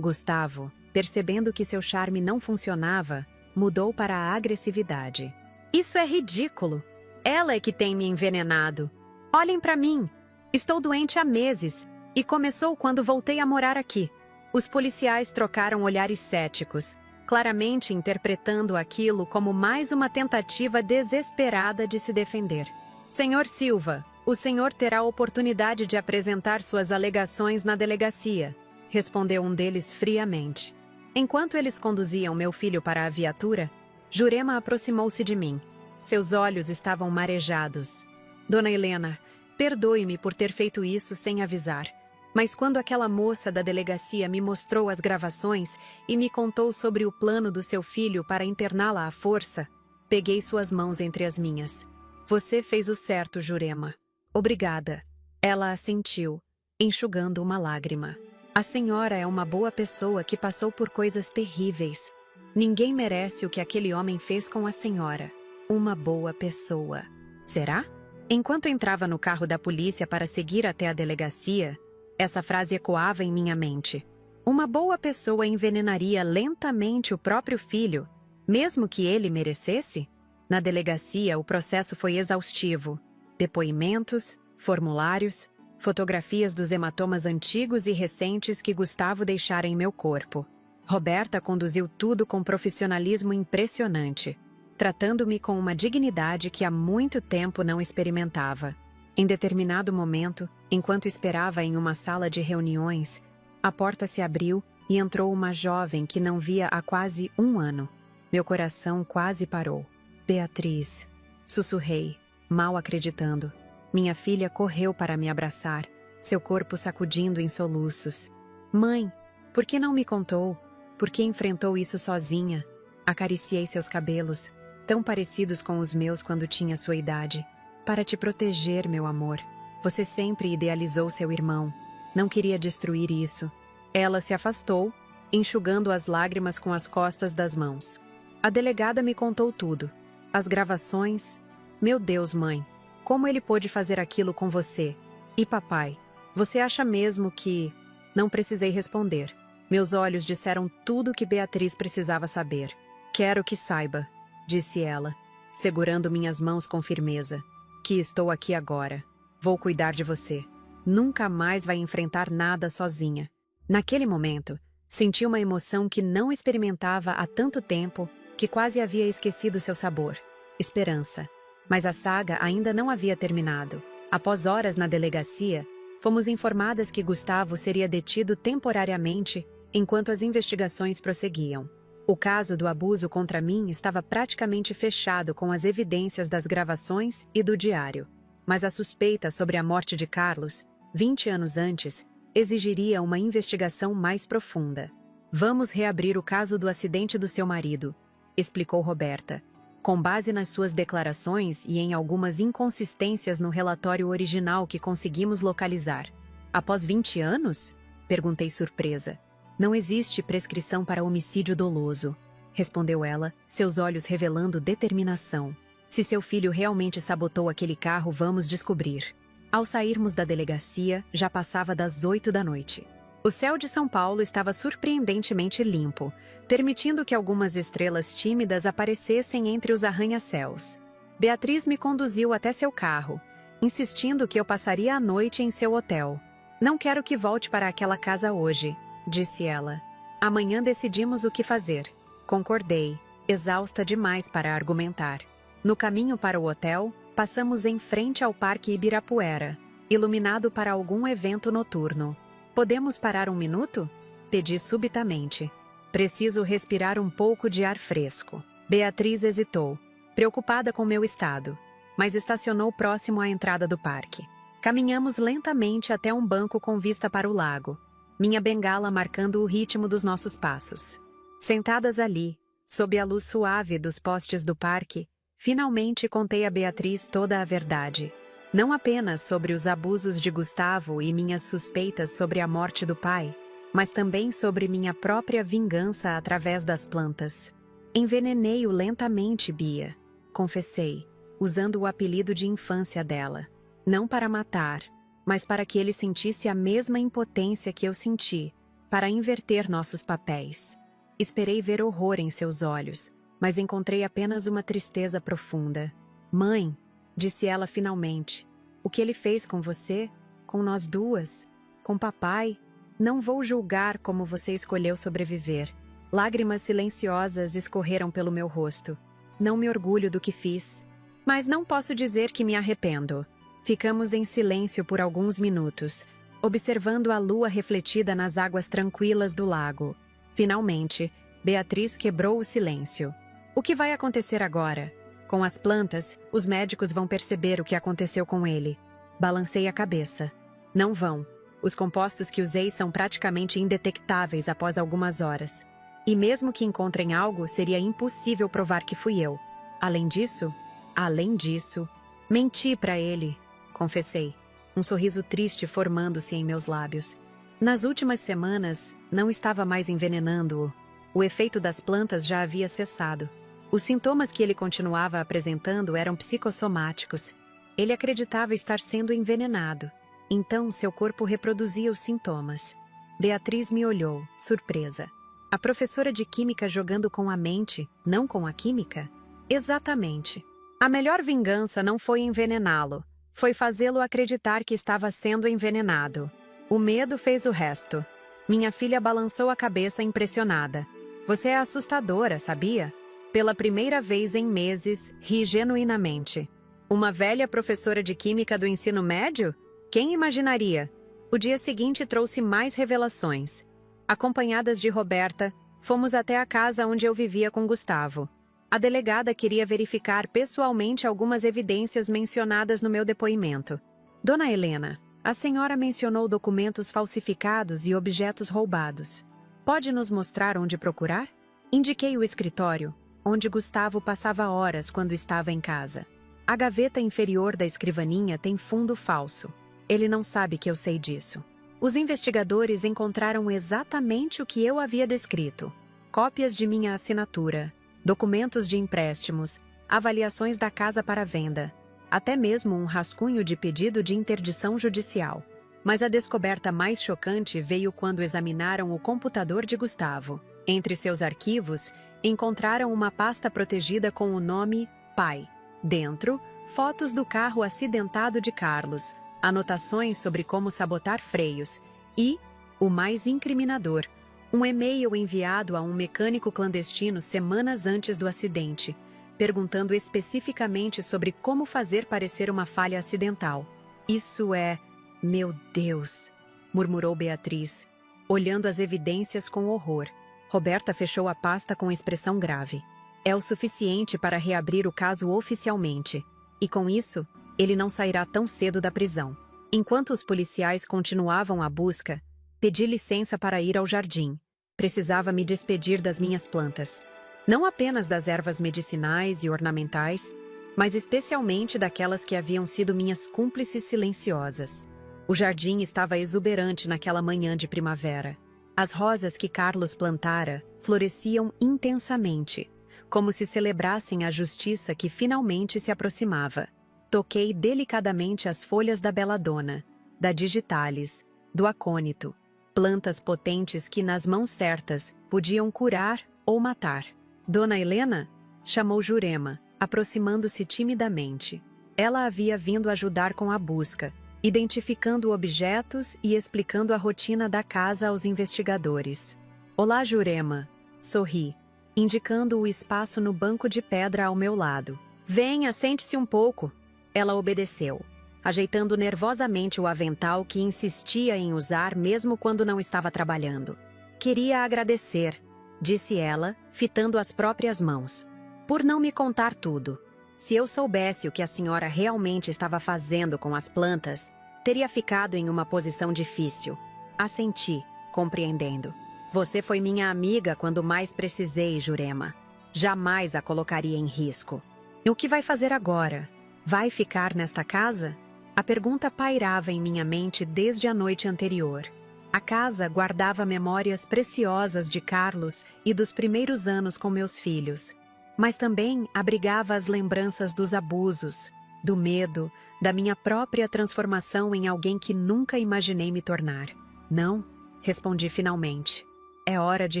Gustavo, percebendo que seu charme não funcionava, mudou para a agressividade. Isso é ridículo. Ela é que tem me envenenado. Olhem para mim. Estou doente há meses, e começou quando voltei a morar aqui. Os policiais trocaram olhares céticos, claramente interpretando aquilo como mais uma tentativa desesperada de se defender. Senhor Silva, o senhor terá a oportunidade de apresentar suas alegações na delegacia, respondeu um deles friamente. Enquanto eles conduziam meu filho para a viatura, Jurema aproximou-se de mim. Seus olhos estavam marejados. Dona Helena, perdoe-me por ter feito isso sem avisar, mas quando aquela moça da delegacia me mostrou as gravações e me contou sobre o plano do seu filho para interná-la à força, peguei suas mãos entre as minhas. Você fez o certo, Jurema. Obrigada. Ela assentiu, enxugando uma lágrima. A senhora é uma boa pessoa que passou por coisas terríveis. Ninguém merece o que aquele homem fez com a senhora. Uma boa pessoa. Será? Enquanto entrava no carro da polícia para seguir até a delegacia, essa frase ecoava em minha mente. Uma boa pessoa envenenaria lentamente o próprio filho, mesmo que ele merecesse? Na delegacia, o processo foi exaustivo. Depoimentos, formulários, fotografias dos hematomas antigos e recentes que Gustavo deixara em meu corpo. Roberta conduziu tudo com profissionalismo impressionante, tratando-me com uma dignidade que há muito tempo não experimentava. Em determinado momento, enquanto esperava em uma sala de reuniões, a porta se abriu e entrou uma jovem que não via há quase um ano. Meu coração quase parou. Beatriz, sussurrei, mal acreditando. Minha filha correu para me abraçar, seu corpo sacudindo em soluços. Mãe, por que não me contou? Por que enfrentou isso sozinha? Acariciei seus cabelos, tão parecidos com os meus quando tinha sua idade. Para te proteger, meu amor. Você sempre idealizou seu irmão. Não queria destruir isso. Ela se afastou, enxugando as lágrimas com as costas das mãos. A delegada me contou tudo. As gravações. Meu Deus, mãe. Como ele pôde fazer aquilo com você? E papai, você acha mesmo que... Não precisei responder. Meus olhos disseram tudo o que Beatriz precisava saber. Quero que saiba, disse ela, segurando minhas mãos com firmeza, que estou aqui agora. Vou cuidar de você. Nunca mais vai enfrentar nada sozinha. Naquele momento, senti uma emoção que não experimentava há tanto tempo que quase havia esquecido seu sabor. Esperança. Mas a saga ainda não havia terminado. Após horas na delegacia, fomos informadas que Gustavo seria detido temporariamente enquanto as investigações prosseguiam. O caso do abuso contra mim estava praticamente fechado com as evidências das gravações e do diário. Mas a suspeita sobre a morte de Carlos, 20 anos antes, exigiria uma investigação mais profunda. Vamos reabrir o caso do acidente do seu marido, explicou Roberta, com base nas suas declarações e em algumas inconsistências no relatório original que conseguimos localizar. Após 20 anos? Perguntei surpresa. Não existe prescrição para homicídio doloso, respondeu ela, seus olhos revelando determinação. Se seu filho realmente sabotou aquele carro, vamos descobrir. Ao sairmos da delegacia, já passava das 8 da noite. O céu de São Paulo estava surpreendentemente limpo, permitindo que algumas estrelas tímidas aparecessem entre os arranha-céus. Beatriz me conduziu até seu carro, insistindo que eu passaria a noite em seu hotel. Não quero que volte para aquela casa hoje, disse ela. Amanhã decidimos o que fazer. Concordei, exausta demais para argumentar. No caminho para o hotel, passamos em frente ao Parque Ibirapuera, iluminado para algum evento noturno. Podemos parar um minuto? Pedi subitamente. Preciso respirar um pouco de ar fresco. Beatriz hesitou, preocupada com meu estado, mas estacionou próximo à entrada do parque. Caminhamos lentamente até um banco com vista para o lago, minha bengala marcando o ritmo dos nossos passos. Sentadas ali, sob a luz suave dos postes do parque, finalmente contei a Beatriz toda a verdade. Não apenas sobre os abusos de Gustavo e minhas suspeitas sobre a morte do pai, mas também sobre minha própria vingança através das plantas. Envenenei-o lentamente, Bia, confessei, usando o apelido de infância dela. Não para matar, mas para que ele sentisse a mesma impotência que eu senti, para inverter nossos papéis. Esperei ver horror em seus olhos, mas encontrei apenas uma tristeza profunda. Mãe, disse ela finalmente, o que ele fez com você, com nós duas, com papai, não vou julgar como você escolheu sobreviver. Lágrimas silenciosas escorreram pelo meu rosto. Não me orgulho do que fiz, mas não posso dizer que me arrependo. Ficamos em silêncio por alguns minutos, observando a lua refletida nas águas tranquilas do lago. Finalmente, Beatriz quebrou o silêncio. O que vai acontecer agora? Com as plantas, os médicos vão perceber o que aconteceu com ele. Balancei a cabeça. Não vão. Os compostos que usei são praticamente indetectáveis após algumas horas. E mesmo que encontrem algo, seria impossível provar que fui eu. Além disso, menti para ele, confessei, um sorriso triste formando-se em meus lábios. Nas últimas semanas, não estava mais envenenando-o. O efeito das plantas já havia cessado. Os sintomas que ele continuava apresentando eram psicossomáticos. Ele acreditava estar sendo envenenado. Então, seu corpo reproduzia os sintomas. Beatriz me olhou, surpresa. A professora de química jogando com a mente, não com a química? Exatamente. A melhor vingança não foi envenená-lo. Foi fazê-lo acreditar que estava sendo envenenado. O medo fez o resto. Minha filha balançou a cabeça impressionada. Você é assustadora, sabia? Pela primeira vez em meses, ri genuinamente. Uma velha professora de química do ensino médio? Quem imaginaria? O dia seguinte trouxe mais revelações. Acompanhadas de Roberta, fomos até a casa onde eu vivia com Gustavo. A delegada queria verificar pessoalmente algumas evidências mencionadas no meu depoimento. Dona Helena, a senhora mencionou documentos falsificados e objetos roubados. Pode nos mostrar onde procurar? Indiquei o escritório, onde Gustavo passava horas quando estava em casa. A gaveta inferior da escrivaninha tem fundo falso. Ele não sabe que eu sei disso. Os investigadores encontraram exatamente o que eu havia descrito. Cópias de minha assinatura, documentos de empréstimos, avaliações da casa para venda, até mesmo um rascunho de pedido de interdição judicial. Mas a descoberta mais chocante veio quando examinaram o computador de Gustavo. Entre seus arquivos, encontraram uma pasta protegida com o nome Pai. Dentro, fotos do carro acidentado de Carlos, anotações sobre como sabotar freios e, o mais incriminador, um e-mail enviado a um mecânico clandestino semanas antes do acidente, perguntando especificamente sobre como fazer parecer uma falha acidental. Isso é... Meu Deus! Murmurou Beatriz, olhando as evidências com horror. Roberta fechou a pasta com expressão grave. É o suficiente para reabrir o caso oficialmente. E com isso, ele não sairá tão cedo da prisão. Enquanto os policiais continuavam a busca, pedi licença para ir ao jardim. Precisava me despedir das minhas plantas. Não apenas das ervas medicinais e ornamentais, mas especialmente daquelas que haviam sido minhas cúmplices silenciosas. O jardim estava exuberante naquela manhã de primavera. As rosas que Carlos plantara floresciam intensamente, como se celebrassem a justiça que finalmente se aproximava. Toquei delicadamente as folhas da belladonna, da digitalis, do acônito. Plantas potentes que, nas mãos certas, podiam curar ou matar. Dona Helena? Chamou Jurema, aproximando-se timidamente. Ela havia vindo ajudar com a busca, identificando objetos e explicando a rotina da casa aos investigadores. Olá, Jurema. Sorri, indicando o espaço no banco de pedra ao meu lado. Venha, sente-se um pouco. Ela obedeceu, ajeitando nervosamente o avental que insistia em usar mesmo quando não estava trabalhando. Queria agradecer, disse ela, fitando as próprias mãos, por não me contar tudo. Se eu soubesse o que a senhora realmente estava fazendo com as plantas, teria ficado em uma posição difícil. Assenti, compreendendo. Você foi minha amiga quando mais precisei, Jurema. Jamais a colocaria em risco. E o que vai fazer agora? Vai ficar nesta casa? A pergunta pairava em minha mente desde a noite anterior. A casa guardava memórias preciosas de Carlos e dos primeiros anos com meus filhos, mas também abrigava as lembranças dos abusos, do medo, da minha própria transformação em alguém que nunca imaginei me tornar. Não, respondi finalmente. É hora de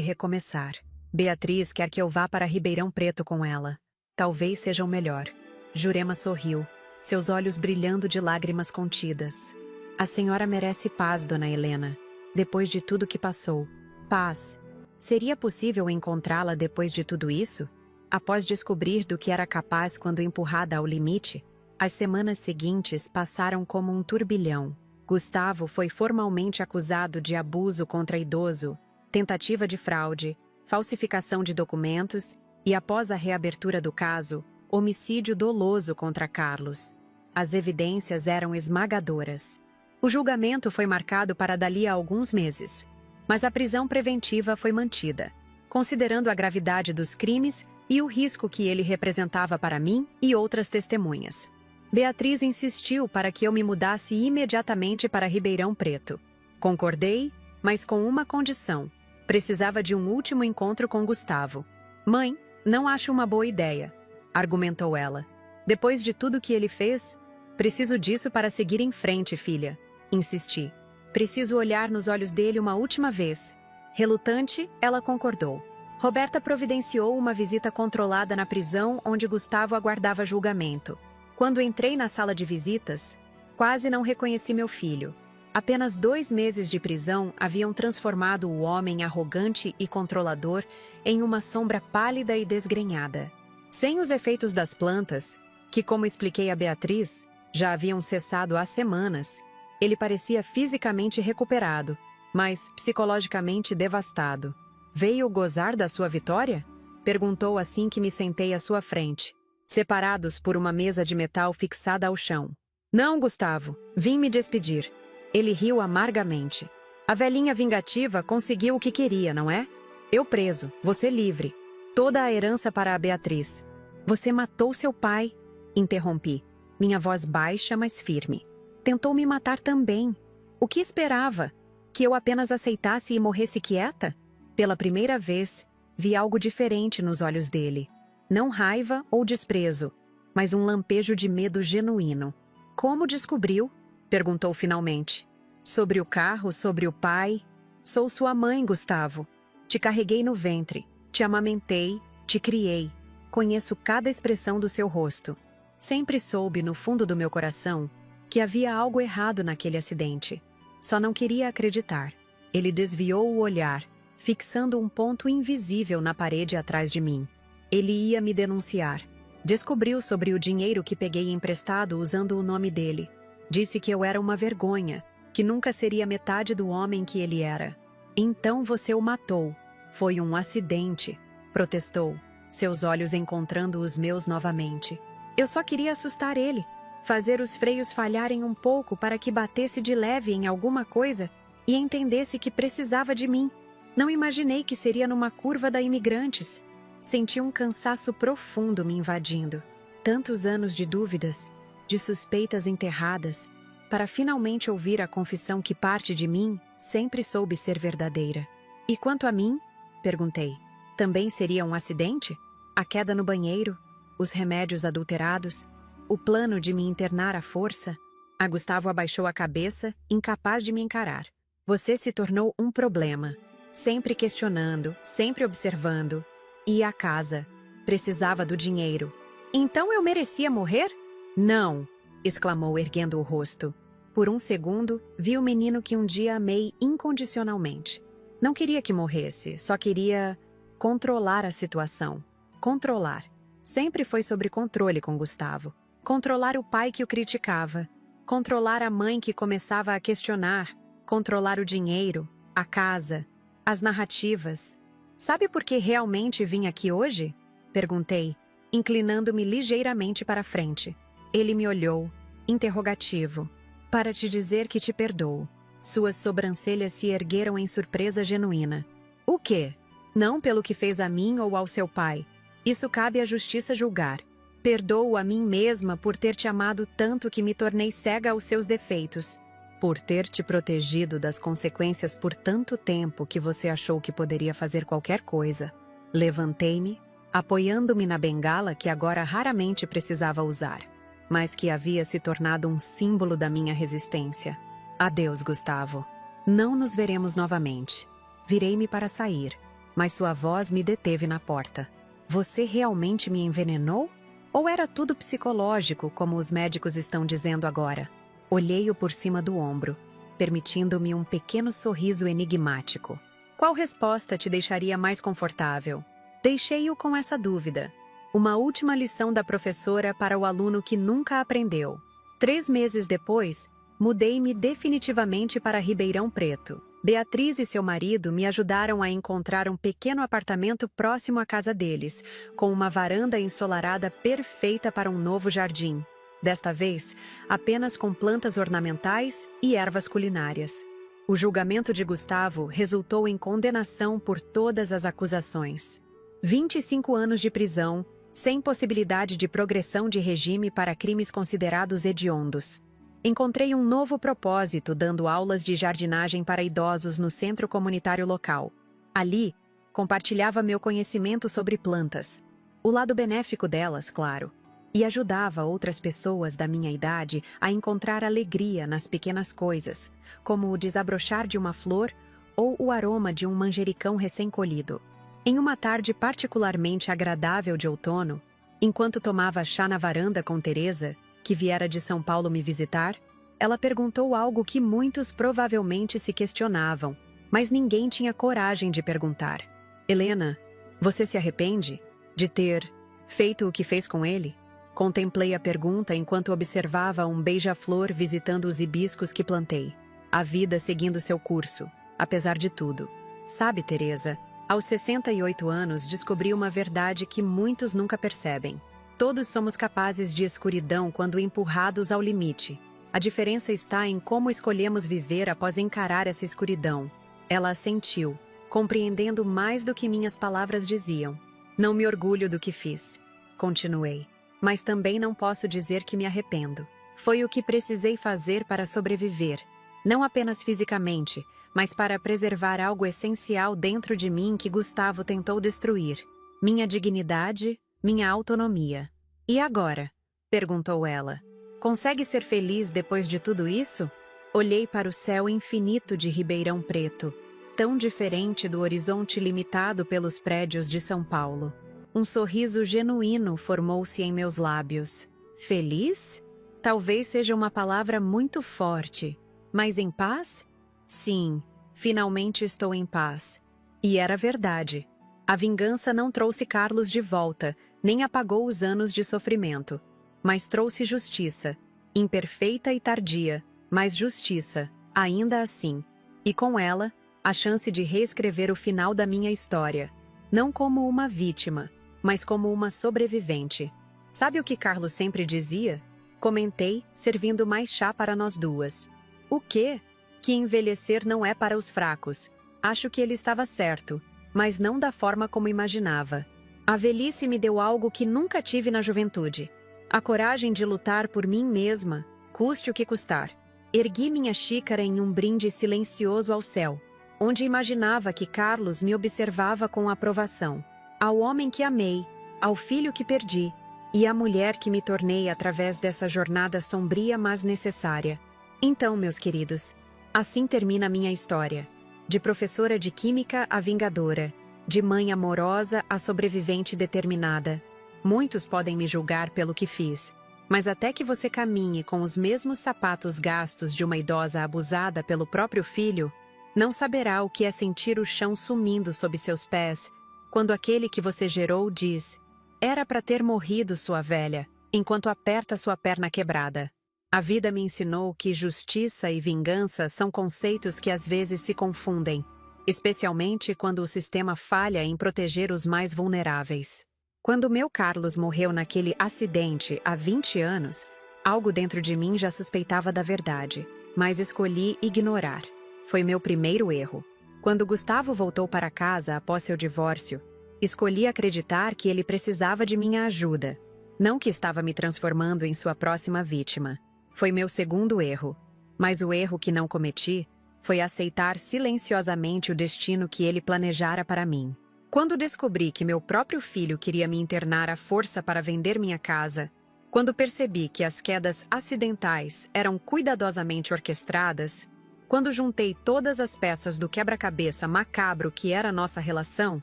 recomeçar. Beatriz quer que eu vá para Ribeirão Preto com ela. Talvez seja o melhor. Jurema sorriu, seus olhos brilhando de lágrimas contidas. A senhora merece paz, dona Helena. Depois de tudo que passou. Paz. Seria possível encontrá-la depois de tudo isso? Após descobrir do que era capaz quando empurrada ao limite, as semanas seguintes passaram como um turbilhão. Gustavo foi formalmente acusado de abuso contra idoso, tentativa de fraude, falsificação de documentos e, após a reabertura do caso, homicídio doloso contra Carlos. As evidências eram esmagadoras. O julgamento foi marcado para dali a alguns meses, mas a prisão preventiva foi mantida, considerando a gravidade dos crimes e o risco que ele representava para mim e outras testemunhas. Beatriz insistiu para que eu me mudasse imediatamente para Ribeirão Preto. Concordei, mas com uma condição. Precisava de um último encontro com Gustavo. Mãe, não acho uma boa ideia, argumentou ela. Depois de tudo que ele fez, preciso disso para seguir em frente, filha. Insisti. Preciso olhar nos olhos dele uma última vez. Relutante, ela concordou. Roberta providenciou uma visita controlada na prisão onde Gustavo aguardava julgamento. Quando entrei na sala de visitas, quase não reconheci meu filho. Apenas 2 meses de prisão haviam transformado o homem arrogante e controlador em uma sombra pálida e desgrenhada. Sem os efeitos das plantas, que, como expliquei a Beatriz, já haviam cessado há semanas, ele parecia fisicamente recuperado, mas psicologicamente devastado. Veio gozar da sua vitória? Perguntou assim que me sentei à sua frente, separados por uma mesa de metal fixada ao chão. Não, Gustavo, vim me despedir. Ele riu amargamente. A velhinha vingativa conseguiu o que queria, não é? Eu preso, você livre. Toda a herança para a Beatriz. Você matou seu pai, interrompi, minha voz baixa, mas firme. Tentou me matar também. O que esperava? Que eu apenas aceitasse e morresse quieta? Pela primeira vez, vi algo diferente nos olhos dele. Não raiva ou desprezo, mas um lampejo de medo genuíno. Como descobriu? Perguntou finalmente. Sobre o carro, sobre o pai. Sou sua mãe, Gustavo. Te carreguei no ventre, te amamentei, te criei. Conheço cada expressão do seu rosto. Sempre soube, no fundo do meu coração, que havia algo errado naquele acidente. Só não queria acreditar. Ele desviou o olhar, fixando um ponto invisível na parede atrás de mim. Ele ia me denunciar. Descobriu sobre o dinheiro que peguei emprestado usando o nome dele. Disse que eu era uma vergonha, que nunca seria metade do homem que ele era. Então você o matou. Foi um acidente, protestou, seus olhos encontrando os meus novamente. Eu só queria assustar ele, fazer os freios falharem um pouco para que batesse de leve em alguma coisa e entendesse que precisava de mim. Não imaginei que seria numa curva da Imigrantes. Senti um cansaço profundo me invadindo. Tantos anos de dúvidas, de suspeitas enterradas, para finalmente ouvir a confissão que parte de mim sempre soube ser verdadeira. E quanto a mim? Perguntei. Também seria um acidente? A queda no banheiro? Os remédios adulterados? O plano de me internar à força? A Gustavo abaixou a cabeça, incapaz de me encarar. Você se tornou um problema, sempre questionando, sempre observando. E a casa? Precisava do dinheiro. Então eu merecia morrer? Não! Exclamou erguendo o rosto. Por um segundo, vi o menino que um dia amei incondicionalmente. Não queria que morresse, só queria controlar a situação. Controlar. Sempre foi sobre controle com Gustavo. Controlar o pai que o criticava. Controlar a mãe que começava a questionar. Controlar o dinheiro, a casa, as narrativas. Sabe por que realmente vim aqui hoje? Perguntei, inclinando-me ligeiramente para a frente. Ele me olhou, interrogativo. Para te dizer que te perdoo. Suas sobrancelhas se ergueram em surpresa genuína. O quê? Não pelo que fez a mim ou ao seu pai. Isso cabe à justiça julgar. Perdoo a mim mesma por ter te amado tanto que me tornei cega aos seus defeitos. Por ter te protegido das consequências por tanto tempo que você achou que poderia fazer qualquer coisa. Levantei-me, apoiando-me na bengala que agora raramente precisava usar, mas que havia se tornado um símbolo da minha resistência. Adeus, Gustavo. Não nos veremos novamente. Virei-me para sair, mas sua voz me deteve na porta. Você realmente me envenenou? Ou era tudo psicológico, como os médicos estão dizendo agora? Olhei-o por cima do ombro, permitindo-me um pequeno sorriso enigmático. Qual resposta te deixaria mais confortável? Deixei-o com essa dúvida. Uma última lição da professora para o aluno que nunca aprendeu. 3 meses depois, mudei-me definitivamente para Ribeirão Preto. Beatriz e seu marido me ajudaram a encontrar um pequeno apartamento próximo à casa deles, com uma varanda ensolarada perfeita para um novo jardim. Desta vez, apenas com plantas ornamentais e ervas culinárias. O julgamento de Gustavo resultou em condenação por todas as acusações. 25 anos de prisão, sem possibilidade de progressão de regime para crimes considerados hediondos. Encontrei um novo propósito dando aulas de jardinagem para idosos no centro comunitário local. Ali, compartilhava meu conhecimento sobre plantas. O lado benéfico delas, claro. E ajudava outras pessoas da minha idade a encontrar alegria nas pequenas coisas, como o desabrochar de uma flor ou o aroma de um manjericão recém-colhido. Em uma tarde particularmente agradável de outono, enquanto tomava chá na varanda com Teresa, que viera de São Paulo me visitar, ela perguntou algo que muitos provavelmente se questionavam, mas ninguém tinha coragem de perguntar. Helena, você se arrepende de ter feito o que fez com ele? Contemplei a pergunta enquanto observava um beija-flor visitando os hibiscos que plantei. A vida seguindo seu curso, apesar de tudo. Sabe, Teresa, aos 68 anos descobri uma verdade que muitos nunca percebem. Todos somos capazes de escuridão quando empurrados ao limite. A diferença está em como escolhemos viver após encarar essa escuridão. Ela assentiu, compreendendo mais do que minhas palavras diziam. Não me orgulho do que fiz. Continuei. Mas também não posso dizer que me arrependo. Foi o que precisei fazer para sobreviver. Não apenas fisicamente, mas para preservar algo essencial dentro de mim que Gustavo tentou destruir. Minha dignidade, minha autonomia. E agora? Perguntou ela. Consegue ser feliz depois de tudo isso? Olhei para o céu infinito de Ribeirão Preto, tão diferente do horizonte limitado pelos prédios de São Paulo. Um sorriso genuíno formou-se em meus lábios. Feliz? Talvez seja uma palavra muito forte. Mas em paz? Sim, finalmente estou em paz. E era verdade. A vingança não trouxe Carlos de volta, nem apagou os anos de sofrimento. Mas trouxe justiça, imperfeita e tardia, mas justiça, ainda assim. E com ela, a chance de reescrever o final da minha história. Não como uma vítima, mas como uma sobrevivente. Sabe o que Carlos sempre dizia? Comentei, servindo mais chá para nós duas. O quê? Que envelhecer não é para os fracos. Acho que ele estava certo, mas não da forma como imaginava. A velhice me deu algo que nunca tive na juventude. A coragem de lutar por mim mesma, custe o que custar. Ergui minha xícara em um brinde silencioso ao céu, onde imaginava que Carlos me observava com aprovação. Ao homem que amei, ao filho que perdi, e à mulher que me tornei através dessa jornada sombria mas necessária. Então, meus queridos, Assim termina minha história. De professora de química a vingadora, de mãe amorosa a sobrevivente determinada. Muitos podem me julgar pelo que fiz, mas até que você caminhe com os mesmos sapatos gastos de uma idosa abusada pelo próprio filho, não saberá o que é sentir o chão sumindo sob seus pés, quando aquele que você gerou diz: "Era para ter morrido, sua velha", enquanto aperta sua perna quebrada. A vida me ensinou que justiça e vingança são conceitos que às vezes se confundem, especialmente quando o sistema falha em proteger os mais vulneráveis. Quando meu Carlos morreu naquele acidente há 20 anos, algo dentro de mim já suspeitava da verdade, mas escolhi ignorar. Foi meu primeiro erro. Quando Gustavo voltou para casa após seu divórcio, escolhi acreditar que ele precisava de minha ajuda, não que estava me transformando em sua próxima vítima. Foi meu segundo erro, mas o erro que não cometi foi aceitar silenciosamente o destino que ele planejara para mim. Quando descobri que meu próprio filho queria me internar à força para vender minha casa, quando percebi que as quedas acidentais eram cuidadosamente orquestradas, quando juntei todas as peças do quebra-cabeça macabro que era nossa relação,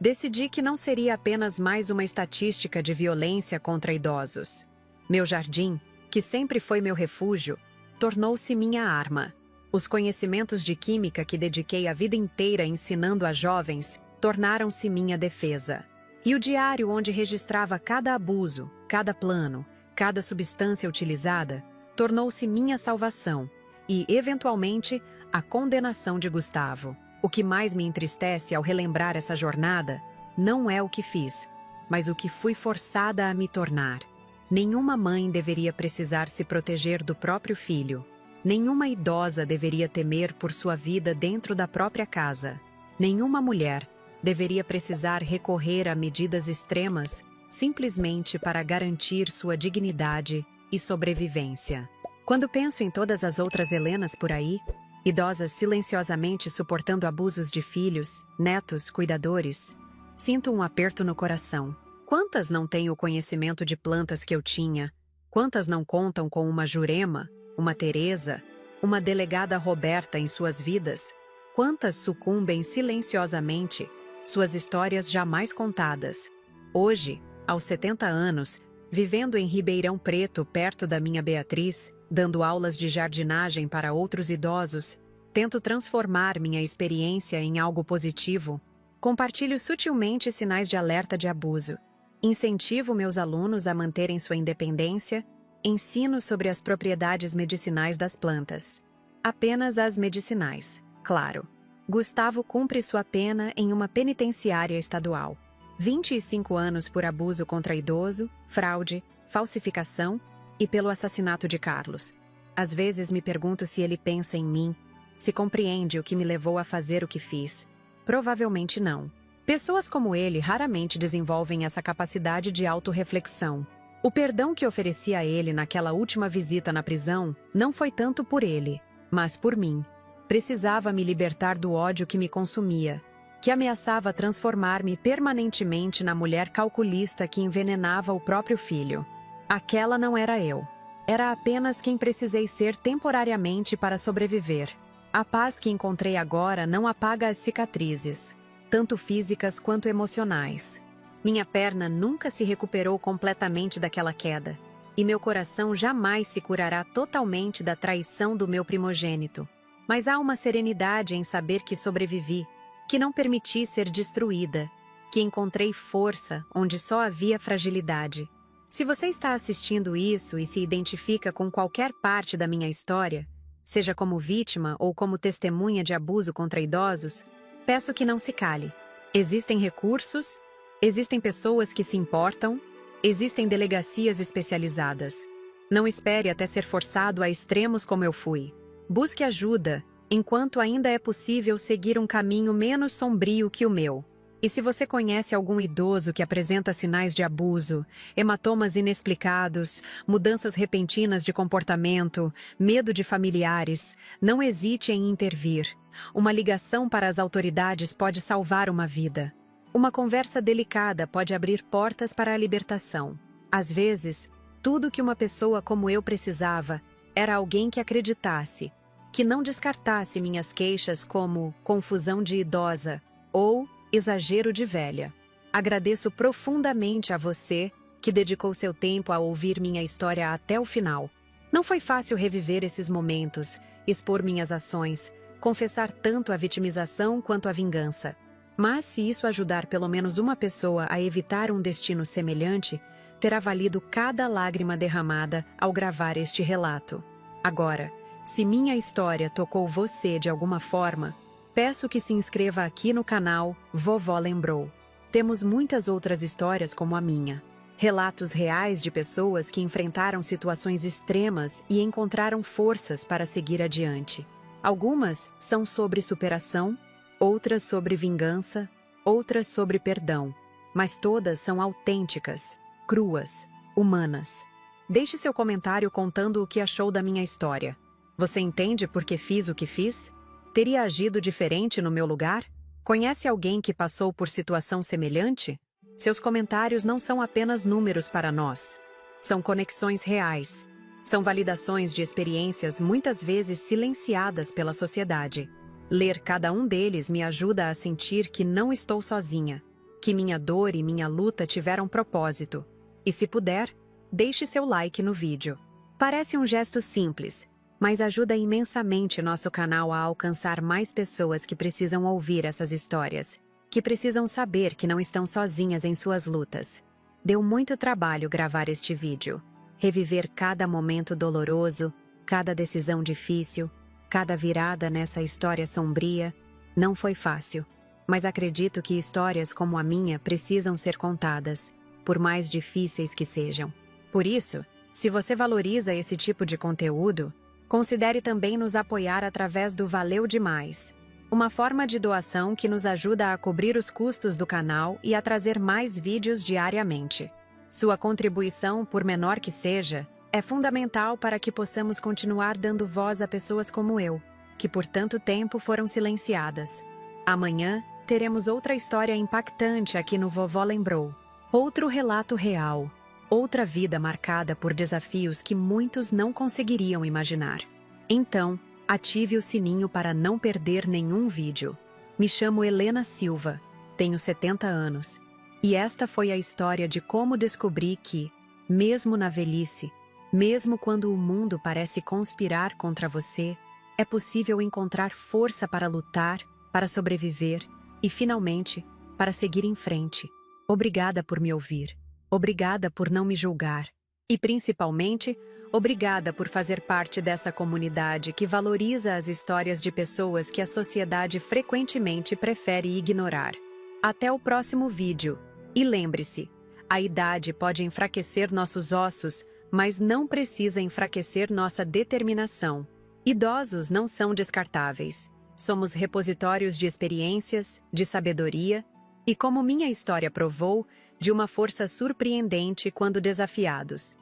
decidi que não seria apenas mais uma estatística de violência contra idosos. Meu jardim, que sempre foi meu refúgio, tornou-se minha arma. Os conhecimentos de química que dediquei a vida inteira ensinando a jovens tornaram-se minha defesa. E o diário onde registrava cada abuso, cada plano, cada substância utilizada, tornou-se minha salvação e, eventualmente, a condenação de Gustavo. O que mais me entristece ao relembrar essa jornada não é o que fiz, mas o que fui forçada a me tornar. Nenhuma mãe deveria precisar se proteger do próprio filho. Nenhuma idosa deveria temer por sua vida dentro da própria casa. Nenhuma mulher deveria precisar recorrer a medidas extremas simplesmente para garantir sua dignidade e sobrevivência. Quando penso em todas as outras Helenas por aí, idosas silenciosamente suportando abusos de filhos, netos, cuidadores, sinto um aperto no coração. Quantas não têm o conhecimento de plantas que eu tinha? Quantas não contam com uma Jurema, uma Teresa, uma delegada Roberta em suas vidas? Quantas sucumbem silenciosamente, suas histórias jamais contadas? Hoje, aos 70 anos, vivendo em Ribeirão Preto perto da minha Beatriz, dando aulas de jardinagem para outros idosos, tento transformar minha experiência em algo positivo. Compartilho sutilmente sinais de alerta de abuso. Incentivo meus alunos a manterem sua independência, ensino sobre as propriedades medicinais das plantas. Apenas as medicinais, claro. Gustavo cumpre sua pena em uma penitenciária estadual. 25 anos por abuso contra idoso, fraude, falsificação e pelo assassinato de Carlos. Às vezes me pergunto se ele pensa em mim, se compreende o que me levou a fazer o que fiz. Provavelmente não. Pessoas como ele raramente desenvolvem essa capacidade de autorreflexão. O perdão que ofereci a ele naquela última visita na prisão não foi tanto por ele, mas por mim. Precisava me libertar do ódio que me consumia, que ameaçava transformar-me permanentemente na mulher calculista que envenenava o próprio filho. Aquela não era eu. Era apenas quem precisei ser temporariamente para sobreviver. A paz que encontrei agora não apaga as cicatrizes, tanto físicas quanto emocionais. Minha perna nunca se recuperou completamente daquela queda, e meu coração jamais se curará totalmente da traição do meu primogênito. Mas há uma serenidade em saber que sobrevivi, que não permiti ser destruída, que encontrei força onde só havia fragilidade. Se você está assistindo isso e se identifica com qualquer parte da minha história, seja como vítima ou como testemunha de abuso contra idosos, peço que não se cale. Existem recursos, existem pessoas que se importam, existem delegacias especializadas. Não espere até ser forçado a extremos como eu fui. Busque ajuda, enquanto ainda é possível seguir um caminho menos sombrio que o meu. E se você conhece algum idoso que apresenta sinais de abuso, hematomas inexplicados, mudanças repentinas de comportamento, medo de familiares, não hesite em intervir. Uma ligação para as autoridades pode salvar uma vida. Uma conversa delicada pode abrir portas para a libertação. Às vezes, tudo que uma pessoa como eu precisava era alguém que acreditasse, que não descartasse minhas queixas como confusão de idosa ou exagero de velha. Agradeço profundamente a você que dedicou seu tempo a ouvir minha história até o final. Não foi fácil reviver esses momentos, expor minhas ações, confessar tanto a vitimização quanto a vingança. Mas se isso ajudar pelo menos uma pessoa a evitar um destino semelhante, terá valido cada lágrima derramada ao gravar este relato. Agora, se minha história tocou você de alguma forma, peço que se inscreva aqui no canal Vovó Lembrou. Temos muitas outras histórias como a minha. Relatos reais de pessoas que enfrentaram situações extremas e encontraram forças para seguir adiante. Algumas são sobre superação, outras sobre vingança, outras sobre perdão, mas todas são autênticas, cruas, humanas. Deixe seu comentário contando o que achou da minha história. Você entende por que fiz o que fiz? Teria agido diferente no meu lugar? Conhece alguém que passou por situação semelhante? Seus comentários não são apenas números para nós. São conexões reais. São validações de experiências muitas vezes silenciadas pela sociedade. Ler cada um deles me ajuda a sentir que não estou sozinha, que minha dor e minha luta tiveram propósito. E se puder, deixe seu like no vídeo. Parece um gesto simples, mas ajuda imensamente nosso canal a alcançar mais pessoas que precisam ouvir essas histórias, que precisam saber que não estão sozinhas em suas lutas. Deu muito trabalho gravar este vídeo, reviver cada momento doloroso, cada decisão difícil, cada virada nessa história sombria. Não foi fácil, mas acredito que histórias como a minha precisam ser contadas, por mais difíceis que sejam. Por isso, se você valoriza esse tipo de conteúdo, considere também nos apoiar através do Valeu Demais, uma forma de doação que nos ajuda a cobrir os custos do canal e a trazer mais vídeos diariamente. Sua contribuição, por menor que seja, é fundamental para que possamos continuar dando voz a pessoas como eu, que por tanto tempo foram silenciadas. Amanhã, teremos outra história impactante aqui no Vovó Lembrou. Outro relato real, outra vida marcada por desafios que muitos não conseguiriam imaginar. Então, ative o sininho para não perder nenhum vídeo. Me chamo Helena Silva, tenho 70 anos, e esta foi a história de como descobri que, mesmo na velhice, mesmo quando o mundo parece conspirar contra você, é possível encontrar força para lutar, para sobreviver e, finalmente, para seguir em frente. Obrigada por me ouvir. Obrigada por não me julgar. E, principalmente, obrigada por fazer parte dessa comunidade que valoriza as histórias de pessoas que a sociedade frequentemente prefere ignorar. Até o próximo vídeo. E lembre-se, a idade pode enfraquecer nossos ossos, mas não precisa enfraquecer nossa determinação. Idosos não são descartáveis. Somos repositórios de experiências, de sabedoria e, como minha história provou, de uma força surpreendente quando desafiados.